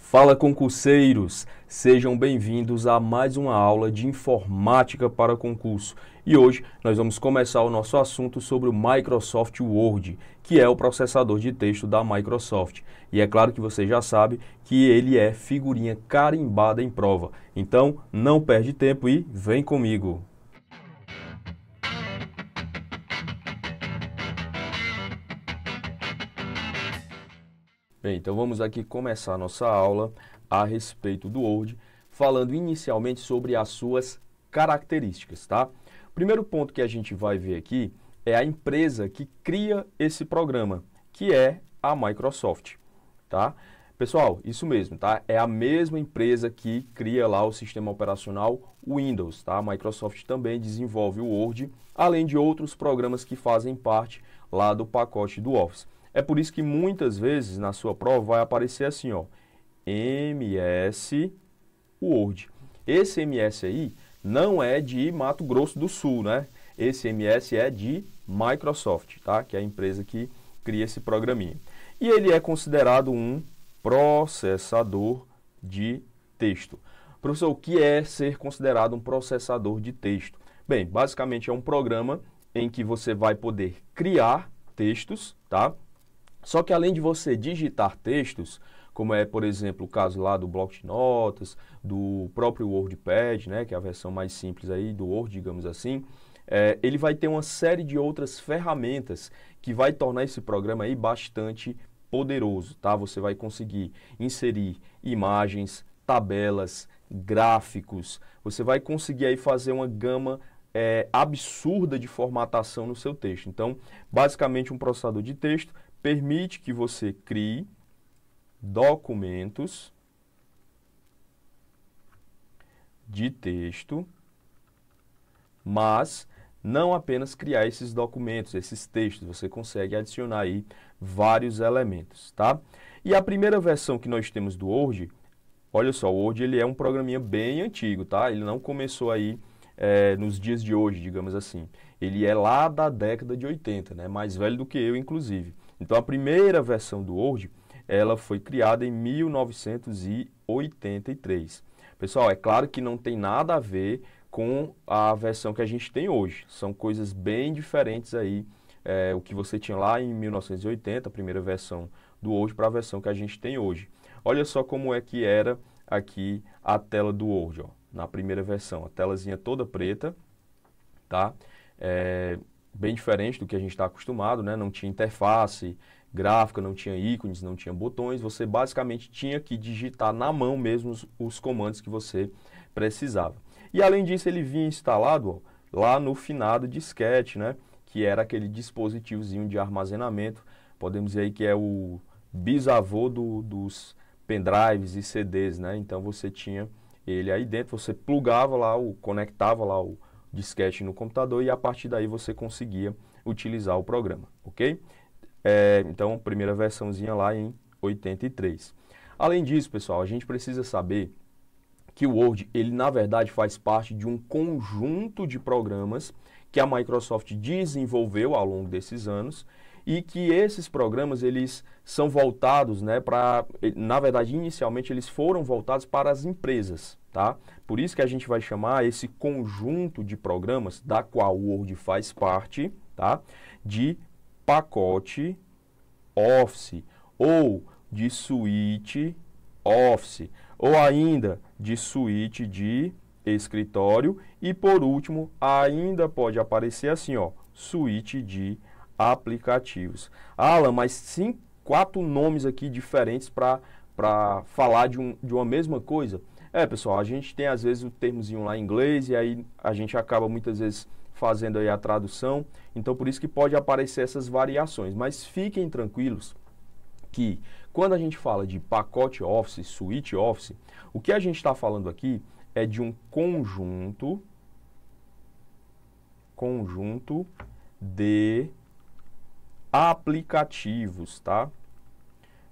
Fala concurseiros, sejam bem-vindos a mais uma aula de informática para concurso. E hoje nós vamos começar o nosso assunto sobre o Microsoft Word, que é o processador de texto da Microsoft. E é claro que você já sabe que ele é figurinha carimbada em prova. Então, não perde tempo e vem comigo! Bem, então vamos aqui começar a nossa aula a respeito do Word, falando inicialmente sobre as suas características, tá? O primeiro ponto que a gente vai ver aqui é a empresa que cria esse programa, que é a Microsoft, tá? Pessoal, isso mesmo, tá? É a mesma empresa que cria lá o sistema operacional Windows, tá? A Microsoft também desenvolve o Word, além de outros programas que fazem parte lá do pacote do Office. É por isso que muitas vezes na sua prova vai aparecer assim, ó, MS Word. Esse MS aí não é de Mato Grosso do Sul, né? Esse MS é de Microsoft, tá? Que é a empresa que cria esse programinha. E ele é considerado um processador de texto. Professor, o que é ser considerado um processador de texto? Bem, basicamente é um programa em que você vai poder criar textos, tá? Só que além de você digitar textos, como é, por exemplo, o caso lá do bloco de notas, do próprio WordPad, né, que é a versão mais simples aí do Word, digamos assim, ele vai ter uma série de outras ferramentas que vai tornar esse programa aí bastante poderoso, tá? Você vai conseguir inserir imagens, tabelas, gráficos, você vai conseguir aí fazer uma gama absurda de formatação no seu texto. Então, basicamente um processador de texto permite que você crie documentos de texto, mas não apenas criar esses documentos, esses textos, você consegue adicionar aí vários elementos, tá? E a primeira versão que nós temos do Word, olha só, o Word ele é um programinha bem antigo, tá? Ele não começou aí nos dias de hoje, digamos assim. Ele é lá da década de 80, né? Mais velho do que eu, inclusive. Então, a primeira versão do Word, ela foi criada em 1983. Pessoal, é claro que não tem nada a ver com a versão que a gente tem hoje. São coisas bem diferentes aí, o que você tinha lá em 1980, a primeira versão do Word, para a versão que a gente tem hoje. Olha só como é que era aqui a tela do Word, ó, na primeira versão. A telazinha toda preta, tá? Bem diferente do que a gente está acostumado, né? Não tinha interface gráfica, não tinha ícones, não tinha botões. Você basicamente tinha que digitar na mão mesmo os comandos que você precisava. E além disso, ele vinha instalado, ó, lá no finado disquete, né? Que era aquele dispositivozinho de armazenamento. Podemos dizer aí que é o bisavô dos pendrives e CDs, né? Então você tinha ele aí dentro, você plugava lá, conectava lá o disquete no computador e a partir daí você conseguia utilizar o programa, ok? Então, primeira versãozinha lá em 83. Além disso, pessoal, a gente precisa saber que o Word, ele na verdade faz parte de um conjunto de programas que a Microsoft desenvolveu ao longo desses anos e que esses programas, eles são voltados, né, na verdade, inicialmente, eles foram voltados para as empresas, tá? Por isso que a gente vai chamar esse conjunto de programas, da qual o Word faz parte, tá? De pacote Office, ou de suíte Office, ou ainda de suíte de escritório, e por último, ainda pode aparecer assim, ó, suíte de aplicativos. Alan, mas sim, 4 nomes aqui diferentes para falar de uma mesma coisa? Pessoal, a gente tem às vezes o termozinho lá em inglês e aí a gente acaba muitas vezes fazendo aí a tradução, então por isso que pode aparecer essas variações, mas fiquem tranquilos que quando a gente fala de pacote Office, suite Office, o que a gente está falando aqui é de um conjunto de aplicativos, tá?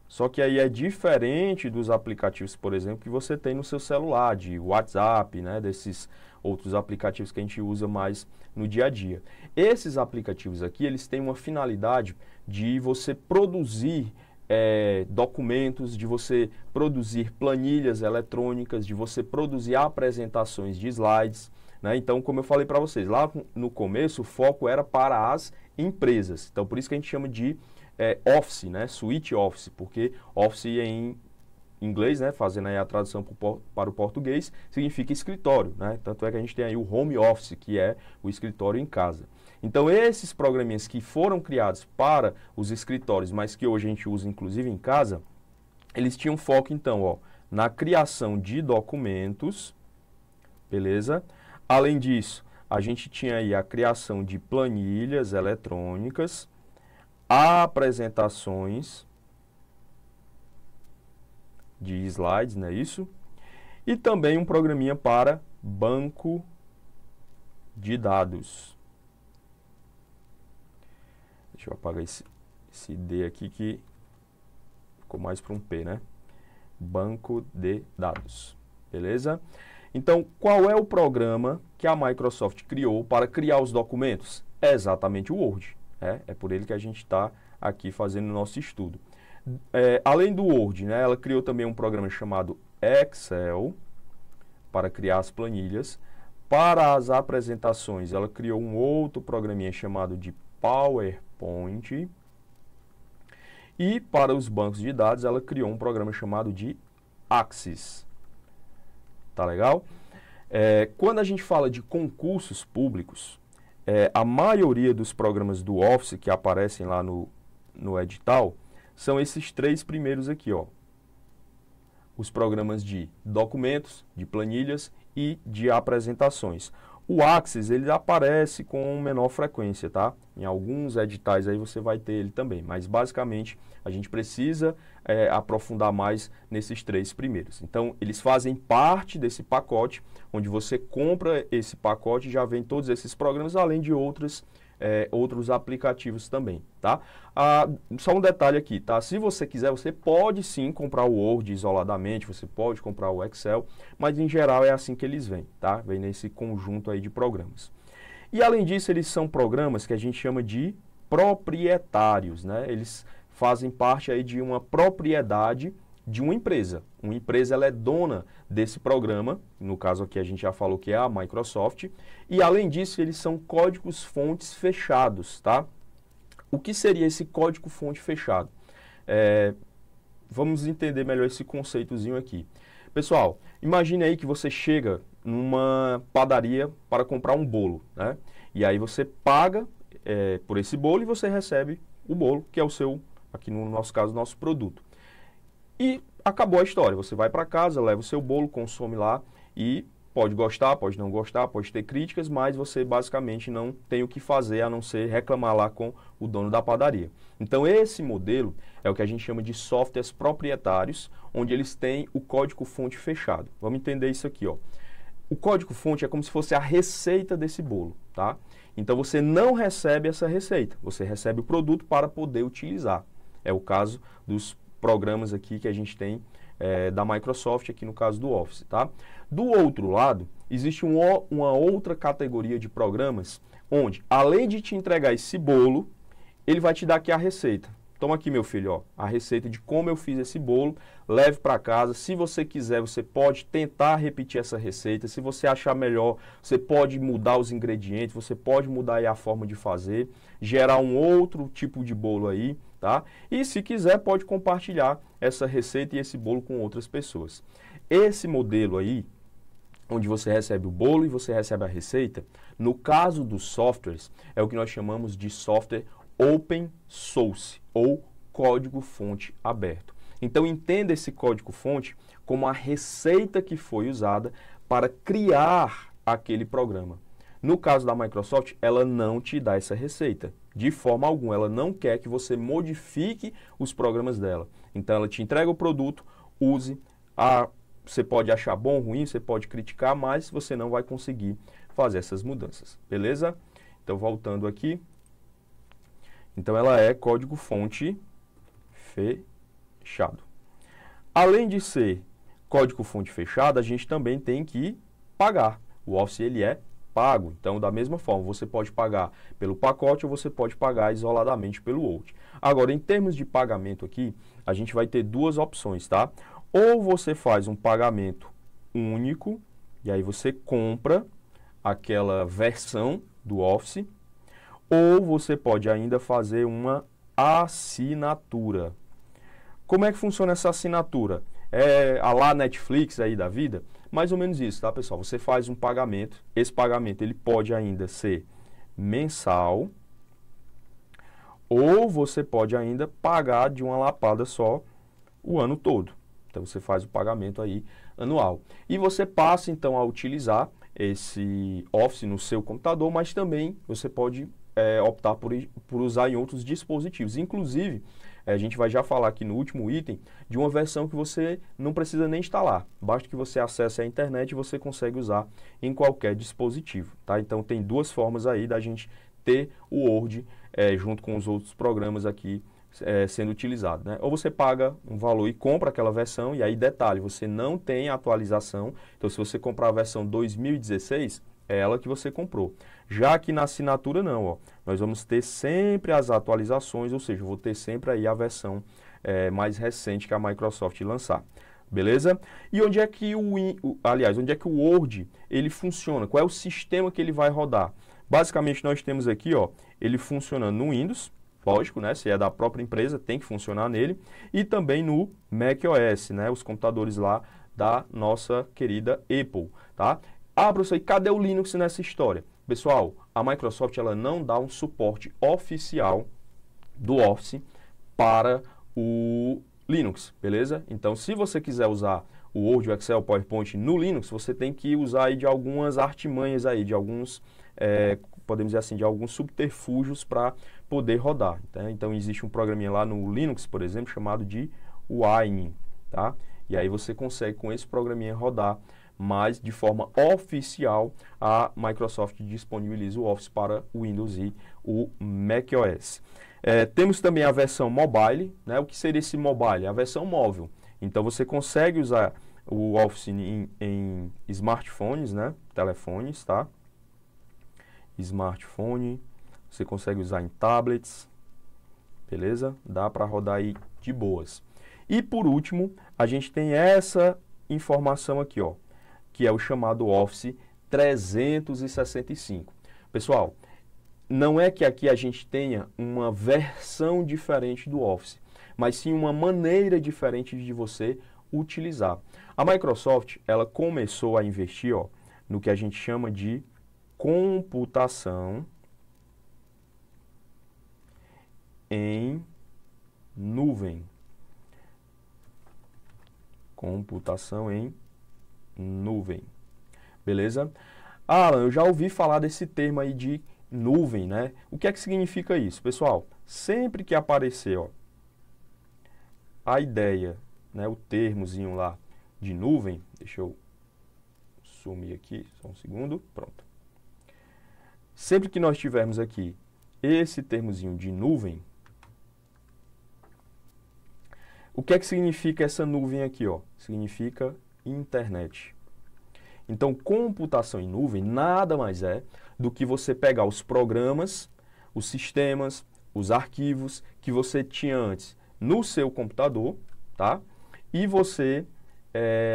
Só que aí é diferente dos aplicativos, por exemplo, que você tem no seu celular, de WhatsApp, né, desses outros aplicativos que a gente usa mais no dia a dia. Esses aplicativos aqui, eles têm uma finalidade de você produzir documentos, de você produzir planilhas eletrônicas, de você produzir apresentações de slides, né? Então, como eu falei para vocês, lá no começo o foco era para as empresas. Então, por isso que a gente chama de Office, né? Suite Office, porque Office em inglês, né, fazendo aí a tradução para o português, significa escritório, né? Tanto é que a gente tem aí o home office, que é o escritório em casa. Então, esses programinhas que foram criados para os escritórios, mas que hoje a gente usa inclusive em casa, eles tinham foco, então, ó, na criação de documentos, beleza? Além disso, a gente tinha aí a criação de planilhas eletrônicas, apresentações de slides, não é isso? E também um programinha para banco de dados. Deixa eu apagar esse D aqui que ficou mais para um P, né? Banco de dados, beleza? Então, qual é o programa que a Microsoft criou para criar os documentos? É exatamente o Word, né? É por ele que a gente está aqui fazendo o nosso estudo. Além do Word, né, ela criou também um programa chamado Excel para criar as planilhas. Para as apresentações, ela criou um outro programinha chamado de PowerPoint. E para os bancos de dados, ela criou um programa chamado de Axis. Tá legal? Quando a gente fala de concursos públicos, a maioria dos programas do Office que aparecem lá no edital são esses três primeiros aqui, ó. Os programas de documentos, de planilhas e de apresentações. O Axis, ele aparece com menor frequência, tá? Em alguns editais aí você vai ter ele também, mas basicamente a gente precisa aprofundar mais nesses três primeiros. Então, eles fazem parte desse pacote, onde você compra esse pacote e já vem todos esses programas, além de outros aplicativos também, tá? Só um detalhe aqui, tá? Se você quiser, você pode sim comprar o Word isoladamente, você pode comprar o Excel, mas em geral é assim que eles vêm, tá? Vem nesse conjunto aí de programas. E além disso, eles são programas que a gente chama de proprietários, né? Eles fazem parte aí de uma propriedade de uma empresa. Uma empresa, ela é dona desse programa, no caso aqui a gente já falou que é a Microsoft, e além disso eles são códigos-fontes fechados, tá? O que seria esse código-fonte fechado? Vamos entender melhor esse conceitozinho aqui. Pessoal, imagine aí que você chega numa padaria para comprar um bolo, né? E aí você paga por esse bolo e você recebe o bolo, que é o seu, aqui no nosso caso, nosso produto. E acabou a história. Você vai para casa, leva o seu bolo, consome lá e pode gostar, pode não gostar, pode ter críticas, mas você basicamente não tem o que fazer a não ser reclamar lá com o dono da padaria. Então esse modelo é o que a gente chama de softwares proprietários, onde eles têm o código-fonte fechado. Vamos entender isso aqui, ó. O código-fonte é como se fosse a receita desse bolo, tá? Então você não recebe essa receita, você recebe o produto para poder utilizar. É o caso dos programas aqui que a gente tem da Microsoft, aqui no caso do Office, tá? Do outro lado, existe uma outra categoria de programas onde, além de te entregar esse bolo, ele vai te dar aqui a receita. Toma aqui, meu filho, ó, a receita de como eu fiz esse bolo, leve para casa. Se você quiser, você pode tentar repetir essa receita. Se você achar melhor, você pode mudar os ingredientes, você pode mudar aí a forma de fazer, gerar um outro tipo de bolo aí, tá? E se quiser, pode compartilhar essa receita e esse bolo com outras pessoas. Esse modelo aí, onde você recebe o bolo e você recebe a receita, no caso dos softwares, é o que nós chamamos de software open source ou código-fonte aberto. Então entenda esse código-fonte como a receita que foi usada para criar aquele programa. No caso da Microsoft, ela não te dá essa receita. De forma alguma, ela não quer que você modifique os programas dela. Então ela te entrega o produto, use, você pode achar bom ou ruim, você pode criticar, mas você não vai conseguir fazer essas mudanças, beleza? Então voltando aqui. Então, ela é código-fonte fechado. Além de ser código-fonte fechado, a gente também tem que pagar. O Office, ele é pago. Então, da mesma forma, você pode pagar pelo pacote ou você pode pagar isoladamente pelo Word. Agora, em termos de pagamento aqui, a gente vai ter duas opções, tá? Ou você faz um pagamento único, e aí você compra aquela versão do Office, ou você pode ainda fazer uma assinatura. Como é que funciona essa assinatura? É a lá Netflix aí da vida? Mais ou menos isso, tá, pessoal? Você faz um pagamento, esse pagamento ele pode ainda ser mensal, ou você pode ainda pagar de uma lapada só o ano todo. Então, você faz o pagamento aí anual. E você passa, então, a utilizar esse Office no seu computador, mas também você pode optar por usar em outros dispositivos. Inclusive, a gente vai já falar aqui no último item de uma versão que você não precisa nem instalar. Basta que você acesse a internet e você consegue usar em qualquer dispositivo, tá? Então, tem duas formas aí da gente ter o Word junto com os outros programas aqui sendo utilizado, né? Ou você paga um valor e compra aquela versão, e aí detalhe, você não tem atualização. Então, se você comprar a versão 2016, é ela que você comprou. Já que na assinatura não, ó, nós vamos ter sempre as atualizações, ou seja, eu vou ter sempre aí a versão mais recente que a Microsoft lançar. Beleza? E onde é que onde é que o Word ele funciona? Qual é o sistema que ele vai rodar? Basicamente, nós temos aqui, ó, ele funcionando no Windows. Lógico, né? Se é da própria empresa, tem que funcionar nele. E também no macOS, né? Os computadores lá da nossa querida Apple, tá? Professor, e cadê o Linux nessa história? Pessoal, a Microsoft ela não dá um suporte oficial do Office para o Linux, beleza? Então, se você quiser usar o Word, o Excel, o PowerPoint no Linux, você tem que usar aí de algumas artimanhas aí, de alguns podemos dizer assim, de alguns subterfúgios para poder rodar. Tá? Então, existe um programinha lá no Linux, por exemplo, chamado de Wine, tá? E aí você consegue com esse programinha rodar, mas de forma oficial a Microsoft disponibiliza o Office para o Windows e o macOS. Temos também a versão mobile, né? O que seria esse mobile? A versão móvel. Então, você consegue usar o Office em smartphones, né? Telefones, tá? Smartphone, você consegue usar em tablets, beleza? Dá para rodar aí de boas. E por último, a gente tem essa informação aqui, ó, que é o chamado Office 365. Pessoal, não é que aqui a gente tenha uma versão diferente do Office, mas sim uma maneira diferente de você utilizar. A Microsoft, ela começou a investir, ó, no que a gente chama de computação em nuvem. Computação em nuvem. Beleza? Alan, eu já ouvi falar desse termo aí de nuvem, né? O que é que significa isso? Pessoal, sempre que aparecer, ó, a ideia, né, o termozinho lá de nuvem, deixa eu sumir aqui, só um segundo, pronto. Sempre que nós tivermos aqui esse termozinho de nuvem, o que é que significa essa nuvem aqui, ó? Significa internet. Então, computação em nuvem nada mais é do que você pegar os programas, os sistemas, os arquivos que você tinha antes no seu computador, tá? E você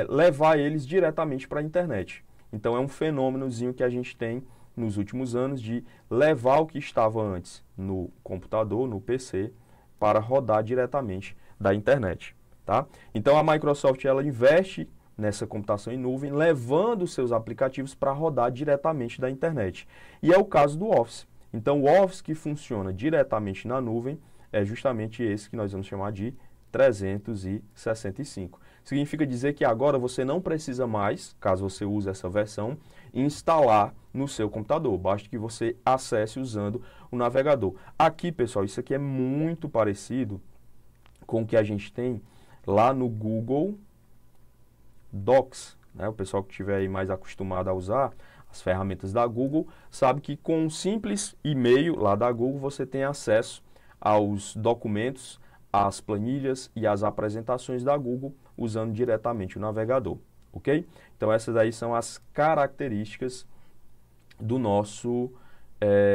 levar eles diretamente para a internet. Então, é um fenômenozinho que a gente tem nos últimos anos de levar o que estava antes no computador, no PC, para rodar diretamente da internet, tá? Então, a Microsoft ela investe nessa computação em nuvem, levando os seus aplicativos para rodar diretamente da internet. E é o caso do Office. Então, o Office que funciona diretamente na nuvem é justamente esse que nós vamos chamar de 365. Significa dizer que agora você não precisa mais, caso você use essa versão, instalar no seu computador. Basta que você acesse usando o navegador. Aqui, pessoal, isso aqui é muito parecido com o que a gente tem lá no Google Docs, né? O pessoal que estiver aí mais acostumado a usar as ferramentas da Google sabe que com um simples e-mail lá da Google você tem acesso aos documentos, às planilhas e às apresentações da Google usando diretamente o navegador, ok? Então essas aí são as características do nosso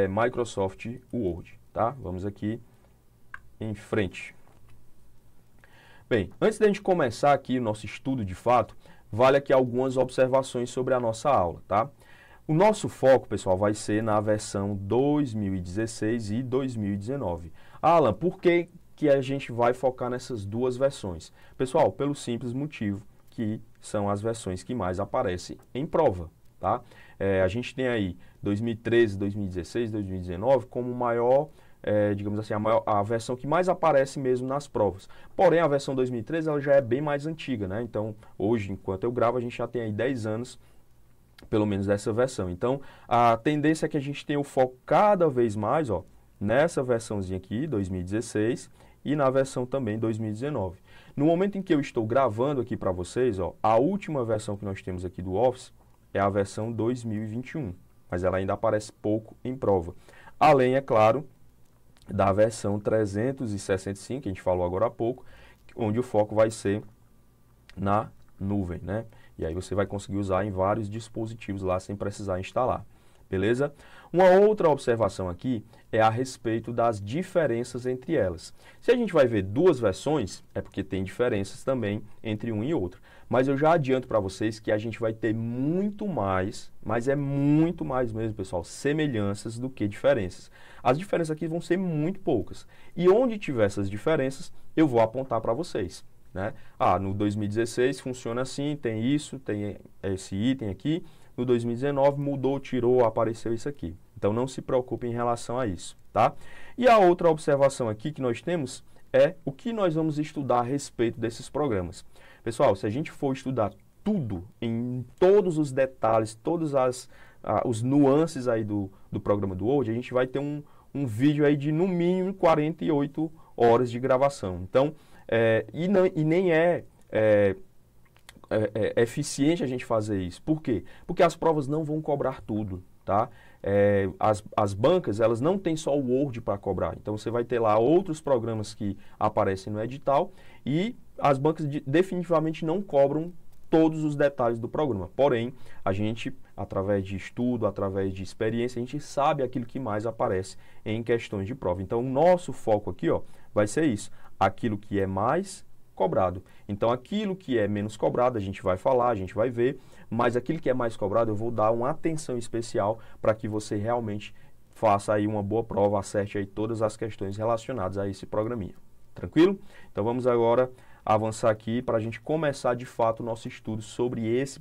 Microsoft Word, tá? Vamos aqui em frente. Bem, antes da gente começar aqui o nosso estudo de fato, vale aqui algumas observações sobre a nossa aula, tá? O nosso foco, pessoal, vai ser na versão 2016 e 2019. Alan, por que a gente vai focar nessas duas versões? Pessoal, pelo simples motivo que são as versões que mais aparecem em prova, tá? A gente tem aí 2013, 2016, 2019 como maior, digamos assim, a versão que mais aparece mesmo nas provas. Porém, a versão 2013 ela já é bem mais antiga, né? Então, hoje, enquanto eu gravo, a gente já tem aí 10 anos pelo menos dessa versão. Então, a tendência é que a gente tenha o foco cada vez mais, ó, nessa versãozinha aqui, 2016, e na versão também 2019. No momento em que eu estou gravando aqui para vocês, ó, a última versão que nós temos aqui do Office é a versão 2021, mas ela ainda aparece pouco em prova. Além, é claro, da versão 365, que a gente falou agora há pouco, onde o foco vai ser na nuvem, né? E aí você vai conseguir usar em vários dispositivos lá sem precisar instalar, beleza? Uma outra observação aqui é a respeito das diferenças entre elas. Se a gente vai ver duas versões, é porque tem diferenças também entre um e outro. Mas eu já adianto para vocês que a gente vai ter muito mais, mas é muito mais mesmo, pessoal, semelhanças do que diferenças. As diferenças aqui vão ser muito poucas. E onde tiver essas diferenças, eu vou apontar para vocês. Né? No 2016 funciona assim, tem isso, tem esse item aqui. No 2019 mudou, tirou, apareceu isso aqui. Então não se preocupe em relação a isso, tá? E a outra observação aqui que nós temos é o que nós vamos estudar a respeito desses programas. Pessoal, se a gente for estudar tudo, em todos os detalhes, todos os nuances aí do programa do Word, a gente vai ter um vídeo aí de no mínimo 48 horas de gravação. Então, nem é eficiente a gente fazer isso. Por quê? Porque as provas não vão cobrar tudo, tá? As bancas, elas não têm só o Word para cobrar. Então, você vai ter lá outros programas que aparecem no edital e as bancas definitivamente não cobram todos os detalhes do programa. Porém, a gente, através de estudo, através de experiência, a gente sabe aquilo que mais aparece em questões de prova. Então, o nosso foco aqui, ó, vai ser isso. Aquilo que é mais cobrado. Então, aquilo que é menos cobrado, a gente vai falar, a gente vai ver, mas aquilo que é mais cobrado, eu vou dar uma atenção especial para que você realmente faça aí uma boa prova, acerte aí todas as questões relacionadas a esse programinha. Tranquilo? Então, vamos agora avançar aqui para a gente começar de fato o nosso estudo sobre esse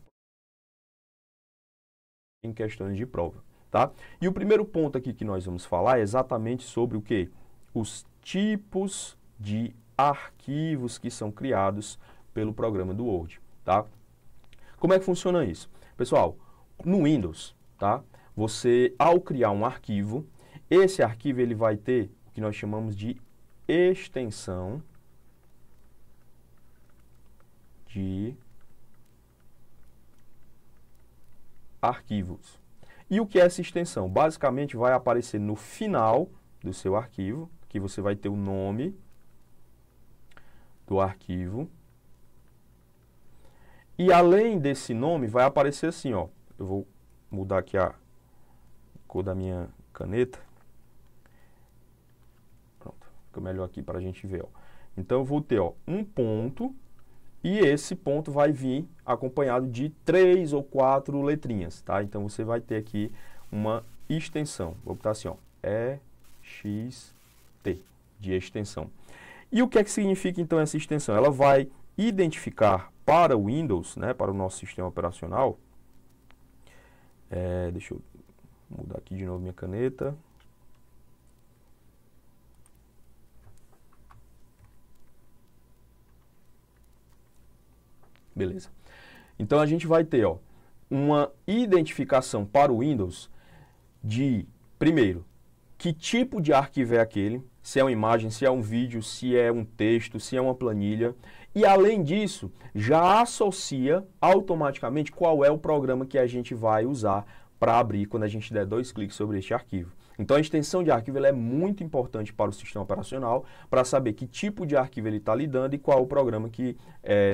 em questões de prova, tá? E o primeiro ponto aqui que nós vamos falar é exatamente sobre o quê? Os tipos de arquivos que são criados pelo programa do Word, tá? Como é que funciona isso? Pessoal, no Windows, tá? Você, ao criar um arquivo, esse arquivo ele vai ter o que nós chamamos de extensão de arquivos. E o que é essa extensão? Basicamente vai aparecer no final do seu arquivo, que você vai ter o nome do arquivo. E além desse nome vai aparecer assim, ó. Eu vou mudar aqui a cor da minha caneta. Pronto, fica melhor aqui para a gente ver, ó. Então eu vou ter, ó, um ponto. E esse ponto vai vir acompanhado de 3 ou 4 letrinhas, tá? Então, você vai ter aqui uma extensão. Vou botar assim, ó, EXT, de extensão. E o que é que significa, então, essa extensão? Ela vai identificar para o Windows, né, para o nosso sistema operacional. Deixa eu mudar aqui de novo minha caneta. Beleza. Então, a gente vai ter, ó, uma identificação para o Windows de, primeiro, que tipo de arquivo é aquele, se é uma imagem, se é um vídeo, se é um texto, se é uma planilha. E, além disso, já associa automaticamente qual é o programa que a gente vai usar para abrir quando a gente der 2 cliques sobre este arquivo. Então, a extensão de arquivo ela é muito importante para o sistema operacional, para saber que tipo de arquivo ele está lidando e qual o programa que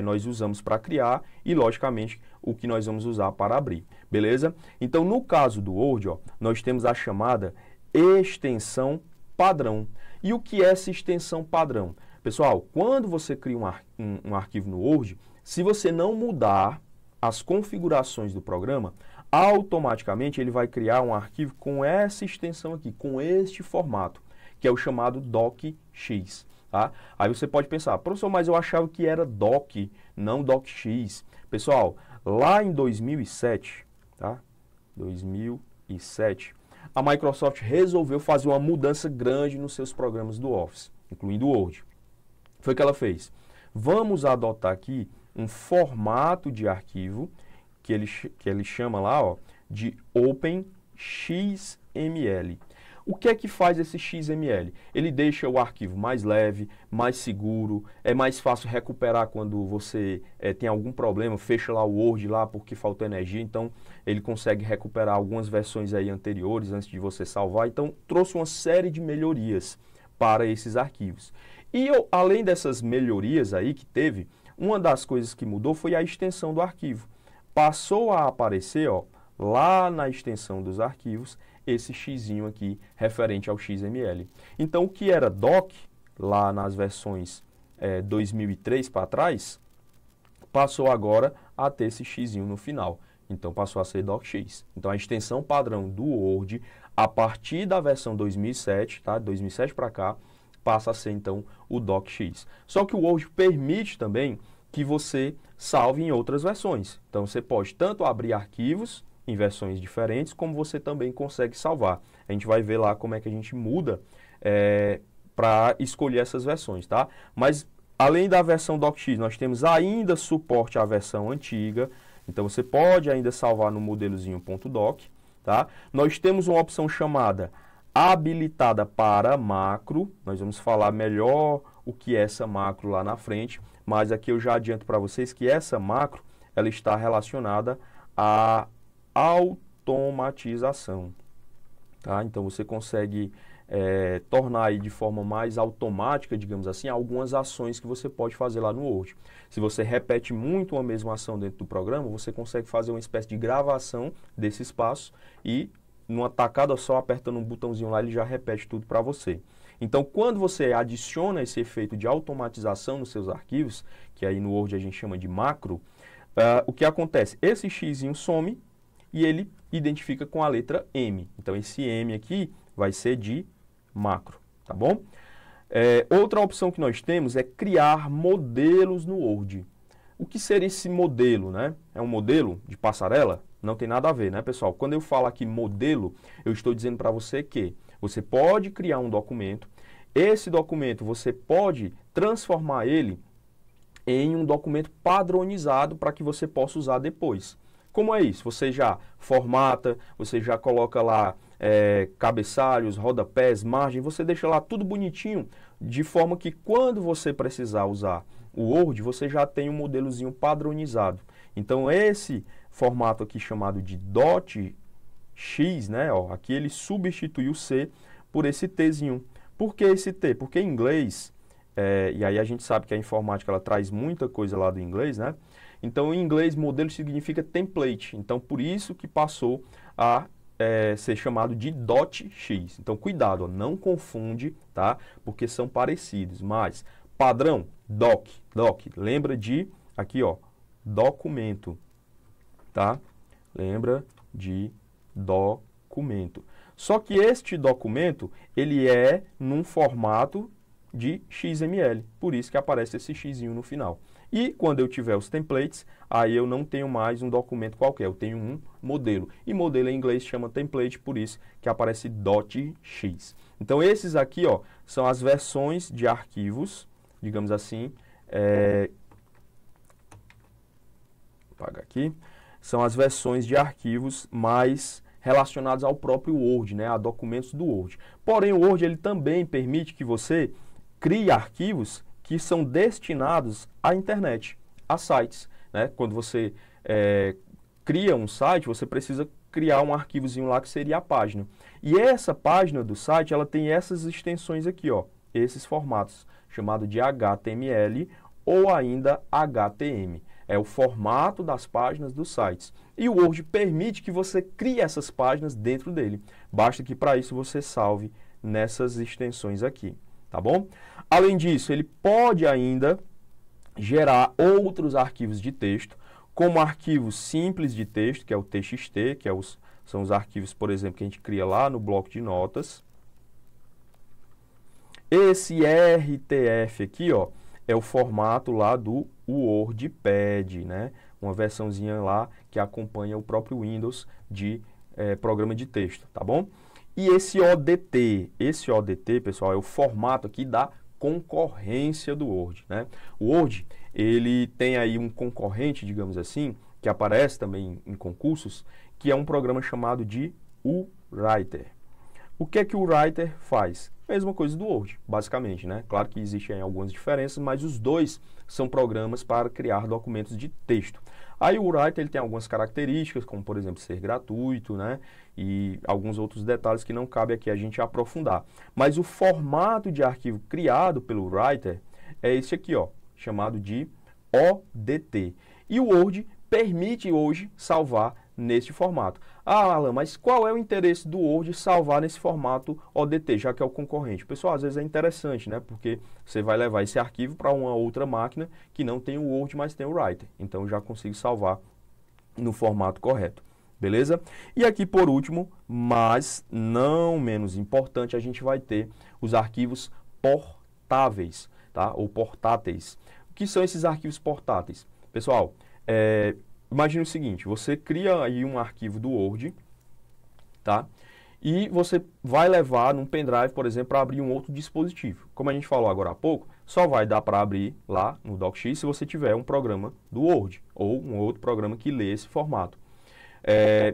nós usamos para criar e, logicamente, o que nós vamos usar para abrir, beleza? Então, no caso do Word, ó, nós temos a chamada extensão padrão. E o que é essa extensão padrão? Pessoal, quando você cria um arquivo no Word, se você não mudar as configurações do programa, automaticamente ele vai criar um arquivo com essa extensão aqui, com este formato, que é o chamado docx. Tá? Aí você pode pensar, professor, mas eu achava que era doc, não docx. Pessoal, lá em 2007, tá? 2007, a Microsoft resolveu fazer uma mudança grande nos seus programas do Office, incluindo o Word. Foi o que ela fez. Vamos adotar aqui um formato de arquivo que ele chama lá, ó, de OpenXML. O que é que faz esse XML? Ele deixa o arquivo mais leve, mais seguro, é mais fácil recuperar quando você tem algum problema, fecha lá o Word lá porque faltou energia, então ele consegue recuperar algumas versões aí anteriores antes de você salvar, então trouxe uma série de melhorias para esses arquivos. E além dessas melhorias aí que teve, uma das coisas que mudou foi a extensão do arquivo. Passou a aparecer, ó, lá na extensão dos arquivos, esse xizinho aqui, referente ao XML. Então, o que era doc, lá nas versões 2003 para trás, passou agora a ter esse xizinho no final. Então, passou a ser docx. Então, a extensão padrão do Word, a partir da versão 2007, tá? 2007 para cá, passa a ser, então, o docx. Só que o Word permite também que você salve em outras versões. Então, você pode tanto abrir arquivos em versões diferentes, como você também consegue salvar. A gente vai ver lá como é que a gente muda para escolher essas versões, tá? Mas, além da versão docx, nós temos ainda suporte à versão antiga. Então, você pode ainda salvar no modelozinho .doc, tá? Nós temos uma opção chamada habilitada para macro. Nós vamos falar melhor o que é essa macro lá na frente, mas aqui eu já adianto para vocês que essa macro ela está relacionada à automatização, tá? Então você consegue tornar aí de forma mais automática, digamos assim, algumas ações que você pode fazer lá no Word. Se você repete muito uma mesma ação dentro do programa, você consegue fazer uma espécie de gravação desses passos e numa tacada só, apertando um botãozinho lá, ele já repete tudo para você. Então, quando você adiciona esse efeito de automatização nos seus arquivos, que aí no Word a gente chama de macro, o que acontece? Esse xizinho some e ele identifica com a letra M. Então, esse M aqui vai ser de macro, tá bom? Outra opção que nós temos é criar modelos no Word. O que seria esse modelo, né? É um modelo de passarela? Não tem nada a ver, né, pessoal? Quando eu falo aqui modelo, eu estou dizendo para você que você pode criar um documento. Esse documento você pode transformar ele em um documento padronizado para que você possa usar depois. Como é isso? Você já formata, você já coloca lá cabeçalhos, rodapés, margem, você deixa lá tudo bonitinho, de forma que quando você precisar usar o Word, você já tem um modelozinho padronizado. Então, esse formato aqui chamado de .x, né? Ó, aqui ele substitui o C por esse Tzinho. Por que esse T? Porque em inglês, e aí a gente sabe que a informática ela traz muita coisa lá do inglês, né? Então, em inglês, modelo significa template. Então, por isso que passou a ser chamado de .x. Então, cuidado, ó, não confunde, tá? Porque são parecidos. Mas, padrão, doc. Lembra de, aqui, ó, documento, tá? Lembra de documento. Só que este documento, ele é num formato de XML. Por isso que aparece esse xizinho no final. E quando eu tiver os templates, aí eu não tenho mais um documento qualquer, eu tenho um modelo. E modelo em inglês chama template, por isso que aparece .x. Então esses aqui, ó, são as versões de arquivos, digamos assim, vou apagar aqui, são as versões de arquivos mais relacionadas ao próprio Word, né, a documentos do Word. Porém, o Word ele também permite que você crie arquivos que são destinados à internet, a sites, né? Quando você cria um site, você precisa criar um arquivozinho lá que seria a página. E essa página do site, ela tem essas extensões aqui, ó, esses formatos, chamado de HTML ou ainda HTM. É o formato das páginas dos sites. E o Word permite que você crie essas páginas dentro dele. Basta que para isso você salve nessas extensões aqui, tá bom? Além disso, ele pode ainda gerar outros arquivos de texto, como arquivos simples de texto, que é o TXT, que são os arquivos, por exemplo, que a gente cria lá no bloco de notas. Esse RTF aqui, ó, é o formato lá do WordPad, né? Uma versãozinha lá que acompanha o próprio Windows de programa de texto, tá bom? E esse ODT, pessoal, é o formato aqui da concorrência do Word, né? O Word, ele tem aí um concorrente, digamos assim, que aparece também em concursos, que é um programa chamado de WriteR. O que é que o WriteR faz? Mesma coisa do Word, basicamente, né? Claro que existem algumas diferenças, mas os dois são programas para criar documentos de texto. Aí o WriteR ele tem algumas características, como por exemplo ser gratuito, né? E alguns outros detalhes que não cabe aqui a gente aprofundar. Mas o formato de arquivo criado pelo WriteR é esse aqui, ó, chamado de ODT. E o Word permite hoje salvar neste formato. Ah, Alan, mas qual é o interesse do Word salvar nesse formato ODT, já que é o concorrente? Pessoal, às vezes é interessante, né? Porque você vai levar esse arquivo para uma outra máquina que não tem o Word, mas tem o WriteR. Então, já consigo salvar no formato correto. Beleza? E aqui, por último, mas não menos importante, a gente vai ter os arquivos portáveis, tá? Ou portáteis. O que são esses arquivos portáteis? Pessoal, imagine o seguinte, você cria aí um arquivo do Word, tá? E você vai levar num pendrive, por exemplo, para abrir um outro dispositivo. Como a gente falou agora há pouco, só vai dar para abrir lá no DocX se você tiver um programa do Word ou um outro programa que lê esse formato.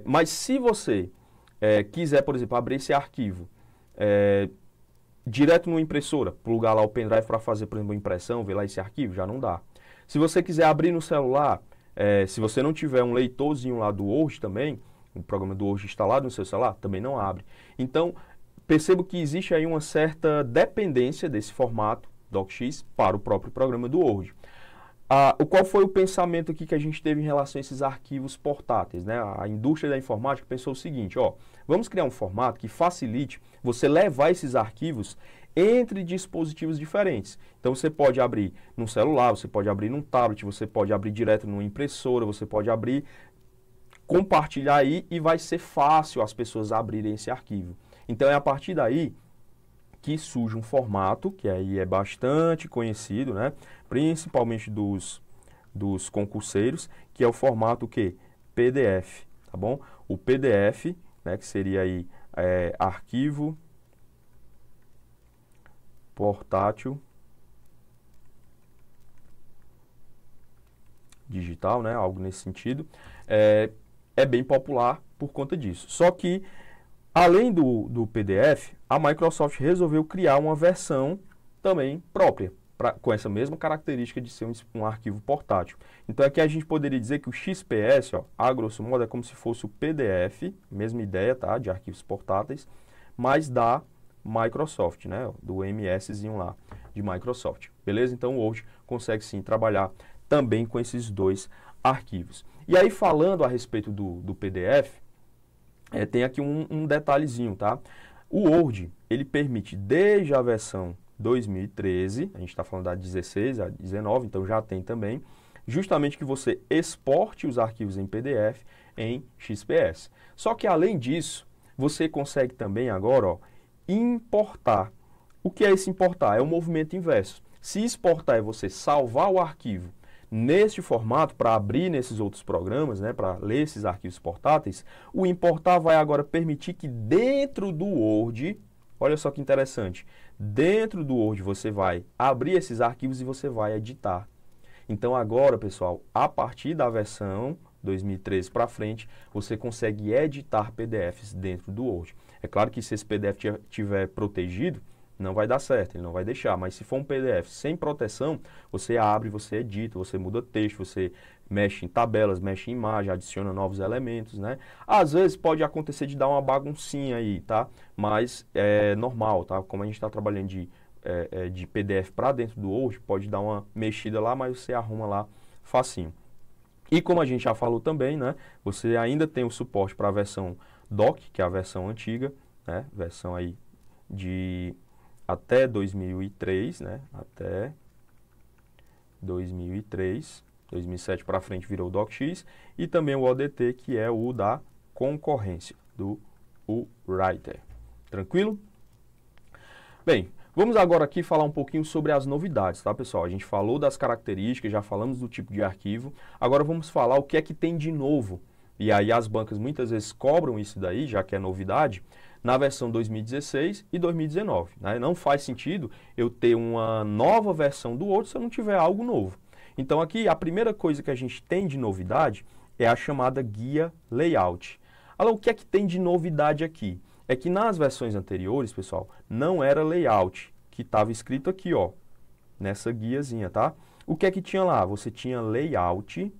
Mas se você quiser, por exemplo, abrir esse arquivo direto numa impressora, plugar lá o pendrive para fazer, por exemplo, uma impressão, ver lá esse arquivo, já não dá. Se você quiser abrir no celular, se você não tiver um leitorzinho lá do Word também, o programa do Word instalado no seu celular, também não abre. Então, percebo que existe aí uma certa dependência desse formato DocX para o próprio programa do Word. Qual foi o pensamento aqui que a gente teve em relação a esses arquivos portáteis, né? A indústria da informática pensou o seguinte, ó, vamos criar um formato que facilite você levar esses arquivos entre dispositivos diferentes. Então, você pode abrir num celular, você pode abrir num tablet, você pode abrir direto numa impressora, você pode abrir, compartilhar aí e vai ser fácil as pessoas abrirem esse arquivo. Então, é a partir daí que surge um formato, que aí é bastante conhecido, né? Principalmente dos concurseiros, que é o formato que? PDF, tá bom? O PDF, né, que seria aí arquivo portátil digital, né, algo nesse sentido, é bem popular por conta disso. Só que, além do PDF, a Microsoft resolveu criar uma versão também própria, com essa mesma característica de ser um arquivo portátil. Então, aqui a gente poderia dizer que o XPS, ó, a grosso modo, é como se fosse o PDF, mesma ideia, tá, de arquivos portáteis, mas da Microsoft, né, do MSzinho lá de Microsoft. Beleza? Então, o Word consegue sim trabalhar também com esses dois arquivos. E aí, falando a respeito do PDF, tem aqui um detalhezinho, tá? O Word, ele permite, desde a versão 2013, a gente está falando da 16, a 19, então já tem também, justamente que você exporte os arquivos em PDF em XPS. Só que, além disso, você consegue também agora, ó, importar. O que é esse importar? É o movimento inverso. Se exportar é você salvar o arquivo neste formato para abrir nesses outros programas, né, para ler esses arquivos portáteis, o importar vai agora permitir que dentro do Word, olha só que interessante, dentro do Word você vai abrir esses arquivos e você vai editar. Então agora, pessoal, a partir da versão 2013 para frente, você consegue editar PDFs dentro do Word. É claro que se esse PDF estiver protegido, não vai dar certo, ele não vai deixar. Mas se for um PDF sem proteção, você abre, você edita, você muda texto, você mexe em tabelas, mexe em imagem, adiciona novos elementos, né? Às vezes pode acontecer de dar uma baguncinha aí, tá? Mas é normal, tá? Como a gente está trabalhando de PDF para dentro do Word, pode dar uma mexida lá, mas você arruma lá facinho. E como a gente já falou também, né? Você ainda tem o suporte para a versão dock, que é a versão antiga, né? Versão aí de até 2003, né? Até 2003, 2007 para frente virou o DocX, e também o ODT, que é o da concorrência, do Writer. Tranquilo? Bem, vamos agora aqui falar um pouquinho sobre as novidades, tá, pessoal? A gente falou das características, já falamos do tipo de arquivo, agora vamos falar o que é que tem de novo. E aí as bancas muitas vezes cobram isso daí, já que é novidade, na versão 2016 e 2019. Né? Não faz sentido eu ter uma nova versão do Word se eu não tiver algo novo. Então aqui a primeira coisa que a gente tem de novidade é a chamada guia layout. Agora, o que é que tem de novidade aqui? É que nas versões anteriores, pessoal, não era layout, que estava escrito aqui, ó, nessa guiazinha, tá? O que é que tinha lá? Você tinha layout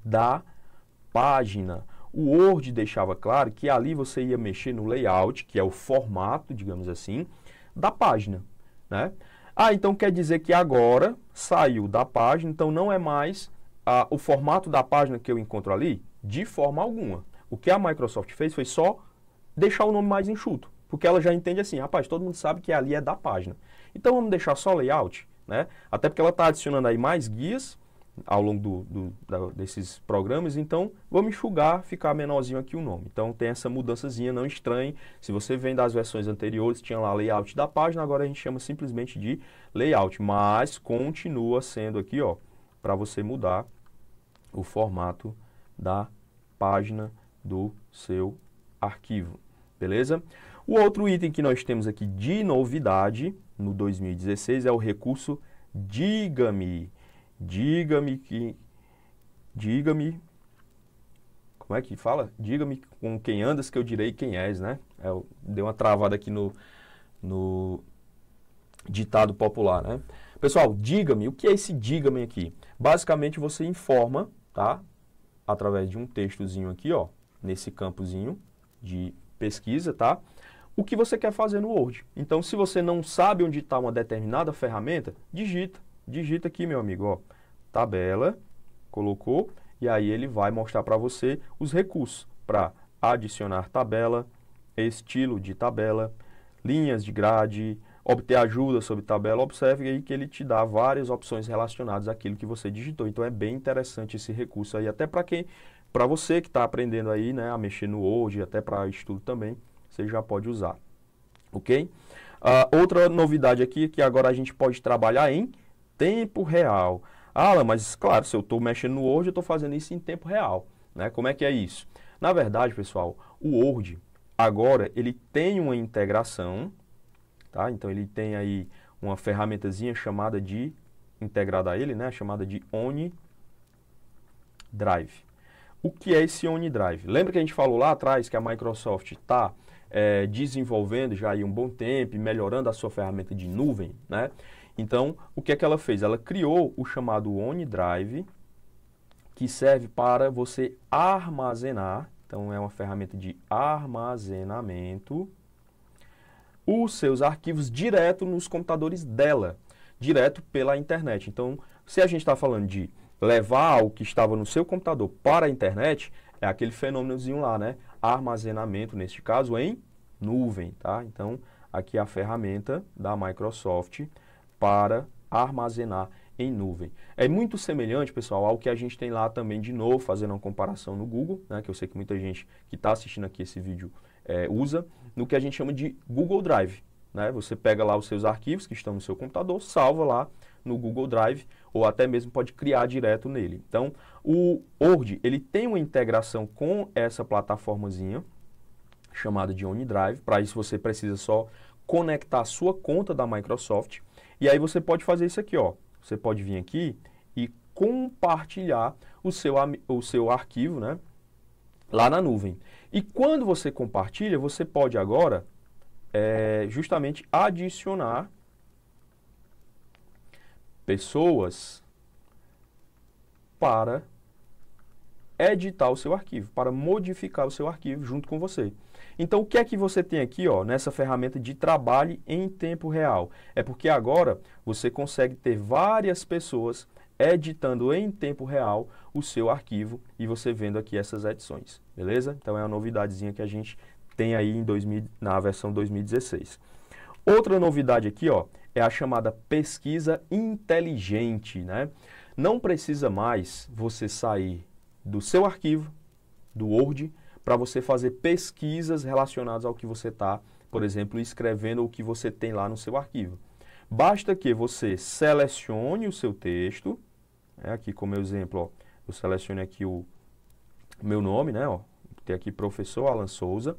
da página. O Word deixava claro que ali você ia mexer no layout, que é o formato, digamos assim, da página, né? Ah, então quer dizer que agora saiu da página, então não é mais o formato da página que eu encontro ali? De forma alguma. O que a Microsoft fez foi só deixar o nome mais enxuto, porque ela já entende assim, rapaz, todo mundo sabe que ali é da página. Então vamos deixar só layout, né? Até porque ela está adicionando aí mais guias ao longo desses programas, então vamos enxugar, ficar menorzinho aqui o nome. Então tem essa mudançazinha, não estranhe. Se você vem das versões anteriores, tinha lá layout da página, agora a gente chama simplesmente de layout, mas continua sendo aqui, ó, para você mudar o formato da página do seu arquivo, beleza? O outro item que nós temos aqui de novidade no 2016 é o recurso Diga-me. Diga-me, como é que fala? Diga-me com quem andas que eu direi quem és, né? Deu uma travada aqui no ditado popular, né? Pessoal, diga-me, o que é esse diga-me aqui? Basicamente você informa, tá? Através de um textozinho aqui, ó, nesse campozinho de pesquisa, tá? O que você quer fazer no Word. Então, se você não sabe onde está uma determinada ferramenta, digita aqui, meu amigo, ó, tabela, colocou, e aí ele vai mostrar para você os recursos para adicionar tabela, estilo de tabela, linhas de grade, obter ajuda sobre tabela. Observe aí que ele te dá várias opções relacionadas àquilo que você digitou. Então é bem interessante esse recurso aí, até para você que está aprendendo aí, né, a mexer no Word, até para estudo também, você já pode usar, ok? Outra novidade aqui é que agora a gente pode trabalhar em tempo real. Ah, mas claro, se eu estou mexendo no Word, eu estou fazendo isso em tempo real, né? Como é que é isso? Na verdade, pessoal, o Word agora ele tem uma integração, tá? Então ele tem aí uma ferramentazinha chamada de integrada a ele, né? Chamada de OneDrive. O que é esse OneDrive? Lembra que a gente falou lá atrás que a Microsoft está desenvolvendo já há um bom tempo, melhorando a sua ferramenta de nuvem, né? Então, o que é que ela fez? Ela criou o chamado OneDrive, que serve para você armazenar, então é uma ferramenta de armazenamento, os seus arquivos direto nos computadores dela, direto pela internet. Então, se a gente está falando de levar o que estava no seu computador para a internet, é aquele fenômenozinho lá, né? Armazenamento, neste caso, em nuvem, tá? Então, aqui é a ferramenta da Microsoft para armazenar em nuvem. É muito semelhante, pessoal, ao que a gente tem lá também, de novo, fazendo uma comparação no Google, né, que eu sei que muita gente que está assistindo aqui esse vídeo usa, no que a gente chama de Google Drive. Né? Você pega lá os seus arquivos que estão no seu computador, salva lá no Google Drive, ou até mesmo pode criar direto nele. Então, o Word, ele tem uma integração com essa plataformazinha, chamada de OneDrive. Para isso você precisa só conectar a sua conta da Microsoft. E aí você pode fazer isso aqui, ó. Você pode vir aqui e compartilhar o seu arquivo, né, lá na nuvem. E quando você compartilha, você pode agora justamente adicionar pessoas para editar o seu arquivo, para modificar o seu arquivo junto com você. Então, o que é que você tem aqui, ó, nessa ferramenta de trabalho em tempo real? É porque agora você consegue ter várias pessoas editando em tempo real o seu arquivo e você vendo aqui essas edições, beleza? Então, é uma novidadezinha que a gente tem aí na versão 2016. Outra novidade aqui, ó, é a chamada pesquisa inteligente, né? Não precisa mais você sair do seu arquivo, do Word, para você fazer pesquisas relacionadas ao que você está, por exemplo, escrevendo o que você tem lá no seu arquivo. Basta que você selecione o seu texto, aqui como exemplo, ó, eu seleciono aqui o meu nome, né, ó, tem aqui professor Alan Souza,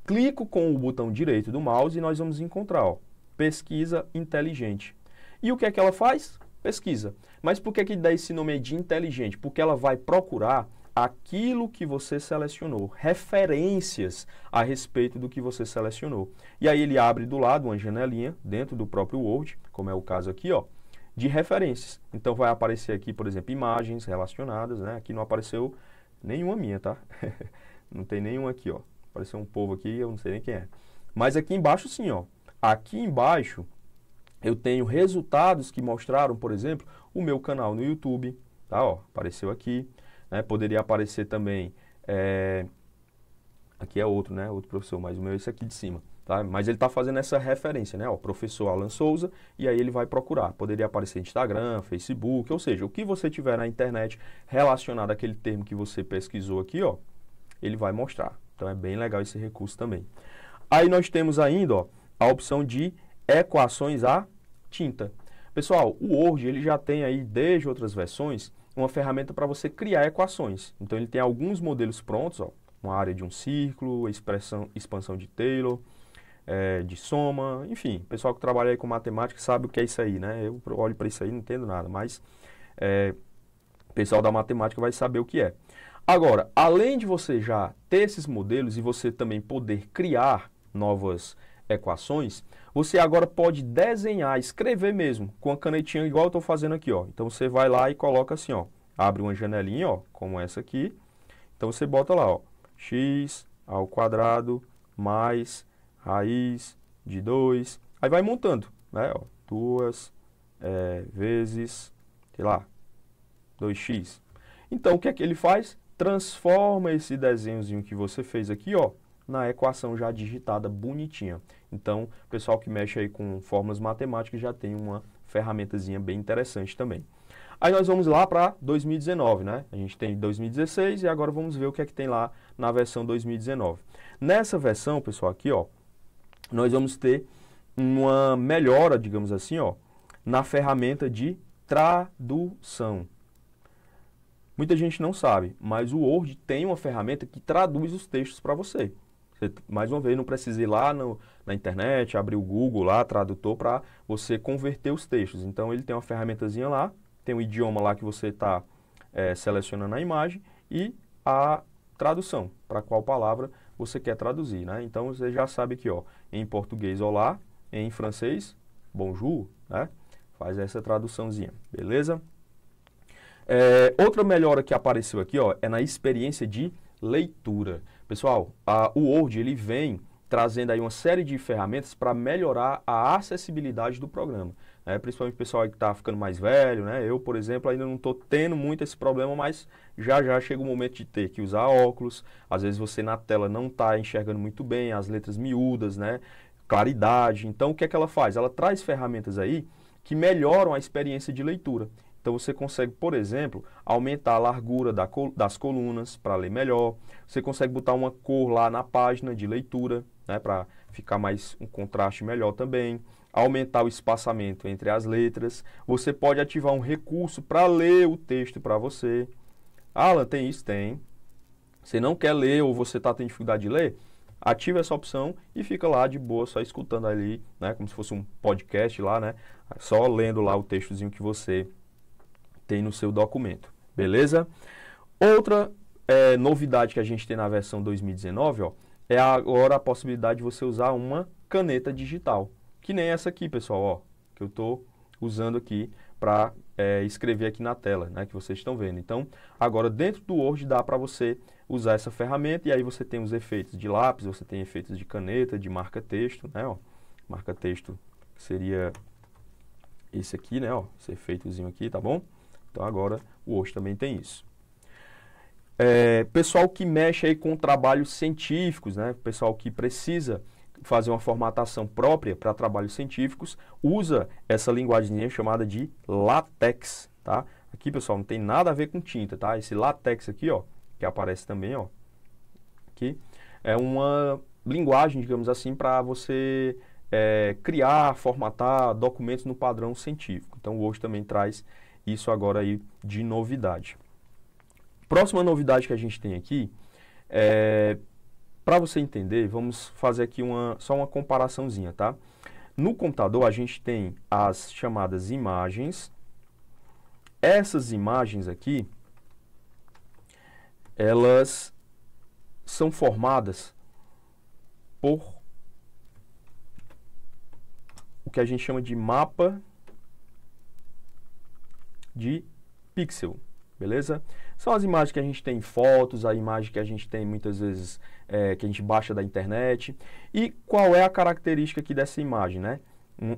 clico com o botão direito do mouse e nós vamos encontrar, ó, pesquisa inteligente. E o que é que ela faz? Pesquisa. Mas por que dá esse nome aí de inteligente? Porque ela vai procurar aquilo que você selecionou, referências a respeito do que você selecionou. E aí ele abre do lado uma janelinha dentro do próprio Word, como é o caso aqui, ó, de referências. Então vai aparecer aqui, por exemplo, imagens relacionadas, né? Aqui não apareceu nenhuma minha, tá? Não tem nenhuma aqui, ó. Apareceu um povo aqui, eu não sei nem quem é. Mas aqui embaixo sim, ó. Aqui embaixo eu tenho resultados que mostraram, por exemplo, o meu canal no YouTube, tá? Ó, apareceu aqui, né? Poderia aparecer também, aqui é outro, né? Outro professor, mas o meu é esse aqui de cima, tá? Mas ele está fazendo essa referência, né? Ó, professor Alan Souza, e aí ele vai procurar. Poderia aparecer Instagram, Facebook, ou seja, o que você tiver na internet relacionado àquele termo que você pesquisou aqui, ó, ele vai mostrar. Então é bem legal esse recurso também. Aí nós temos ainda, ó, a opção de equações à tinta. Pessoal, o Word ele já tem aí, desde outras versões, uma ferramenta para você criar equações. Então ele tem alguns modelos prontos, ó, uma área de um círculo, expansão de Taylor, de soma, enfim, o pessoal que trabalha aí com matemática sabe o que é isso aí, né? Eu olho para isso aí e não entendo nada, mas o pessoal da matemática vai saber o que é. Agora, além de você já ter esses modelos e você também poder criar novas equações, você agora pode desenhar, escrever mesmo, com a canetinha igual eu estou fazendo aqui, ó. Então você vai lá e coloca assim, ó, abre uma janelinha, ó, como essa aqui. Então você bota lá, ó, x ao quadrado mais raiz de 2. Aí vai montando, né, ó, 2 vezes, sei lá, 2x. Então o que é que ele faz? Transforma esse desenhozinho que você fez aqui, ó, na equação já digitada bonitinha. Então, o pessoal que mexe aí com fórmulas matemáticas já tem uma ferramentazinha bem interessante também. Aí nós vamos lá para 2019, né? A gente tem 2016 e agora vamos ver o que é que tem lá na versão 2019. Nessa versão, pessoal, aqui, ó, nós vamos ter uma melhora, digamos assim, ó, na ferramenta de tradução. Muita gente não sabe, mas o Word tem uma ferramenta que traduz os textos para você. Você, mais uma vez, não precisa ir lá na internet, abrir o Google lá, tradutor, para você converter os textos. Então, ele tem uma ferramentazinha lá, tem o idioma lá que você está selecionando a imagem e a tradução, para qual palavra você quer traduzir, né? Então, você já sabe aqui, ó, em português, olá, em francês, bonjour, né? Faz essa traduçãozinha, beleza? Outra melhora que apareceu aqui, ó, é na experiência de leitura. Pessoal, o Word ele vem trazendo aí uma série de ferramentas para melhorar a acessibilidade do programa. Principalmente o pessoal que está ficando mais velho, né? Eu, por exemplo, ainda não estou tendo muito esse problema, mas já chega o momento de ter que usar óculos. Às vezes você na tela não está enxergando muito bem, as letras miúdas, né? Claridade. Então, o que é que ela faz? Ela traz ferramentas aí que melhoram a experiência de leitura. Então, você consegue, por exemplo, aumentar a largura das colunas para ler melhor. Você consegue botar uma cor lá na página de leitura, né, para ficar mais um contraste melhor também. Aumentar o espaçamento entre as letras. Você pode ativar um recurso para ler o texto para você. Alan, tem isso? Tem. Você não quer ler ou você está tendo dificuldade de ler? Ativa essa opção e fica lá de boa, só escutando ali, né, como se fosse um podcast lá, né, só lendo lá o textozinho que você tem no seu documento, beleza? Outra novidade que a gente tem na versão 2019, ó, é agora a possibilidade de você usar uma caneta digital, que nem essa aqui, pessoal, ó, que eu estou usando aqui para escrever aqui na tela, né, que vocês estão vendo. Então, agora dentro do Word dá para você usar essa ferramenta e aí você tem os efeitos de lápis, você tem efeitos de caneta, de marca-texto, né, ó. Marca-texto seria esse aqui, né, ó, esse efeitozinho aqui, tá bom? Então agora o Word também tem isso. Pessoal que mexe aí com trabalhos científicos, né, pessoal que precisa fazer uma formatação própria para trabalhos científicos, usa essa linguagem chamada de LaTeX, tá? Aqui, pessoal, não tem nada a ver com tinta, tá? Esse LaTeX aqui, ó, que aparece também, ó, aqui, é uma linguagem, digamos assim, para você criar, formatar documentos no padrão científico. Então, o Word também traz isso agora aí de novidade. Próxima novidade que a gente tem aqui, para você entender, vamos fazer aqui só uma comparaçãozinha, tá? No computador a gente tem as chamadas imagens. Essas imagens aqui, elas são formadas por o que a gente chama de mapa de pixel, beleza? São as imagens que a gente tem em fotos, a imagem que a gente tem muitas vezes, que a gente baixa da internet. E qual é a característica aqui dessa imagem, né?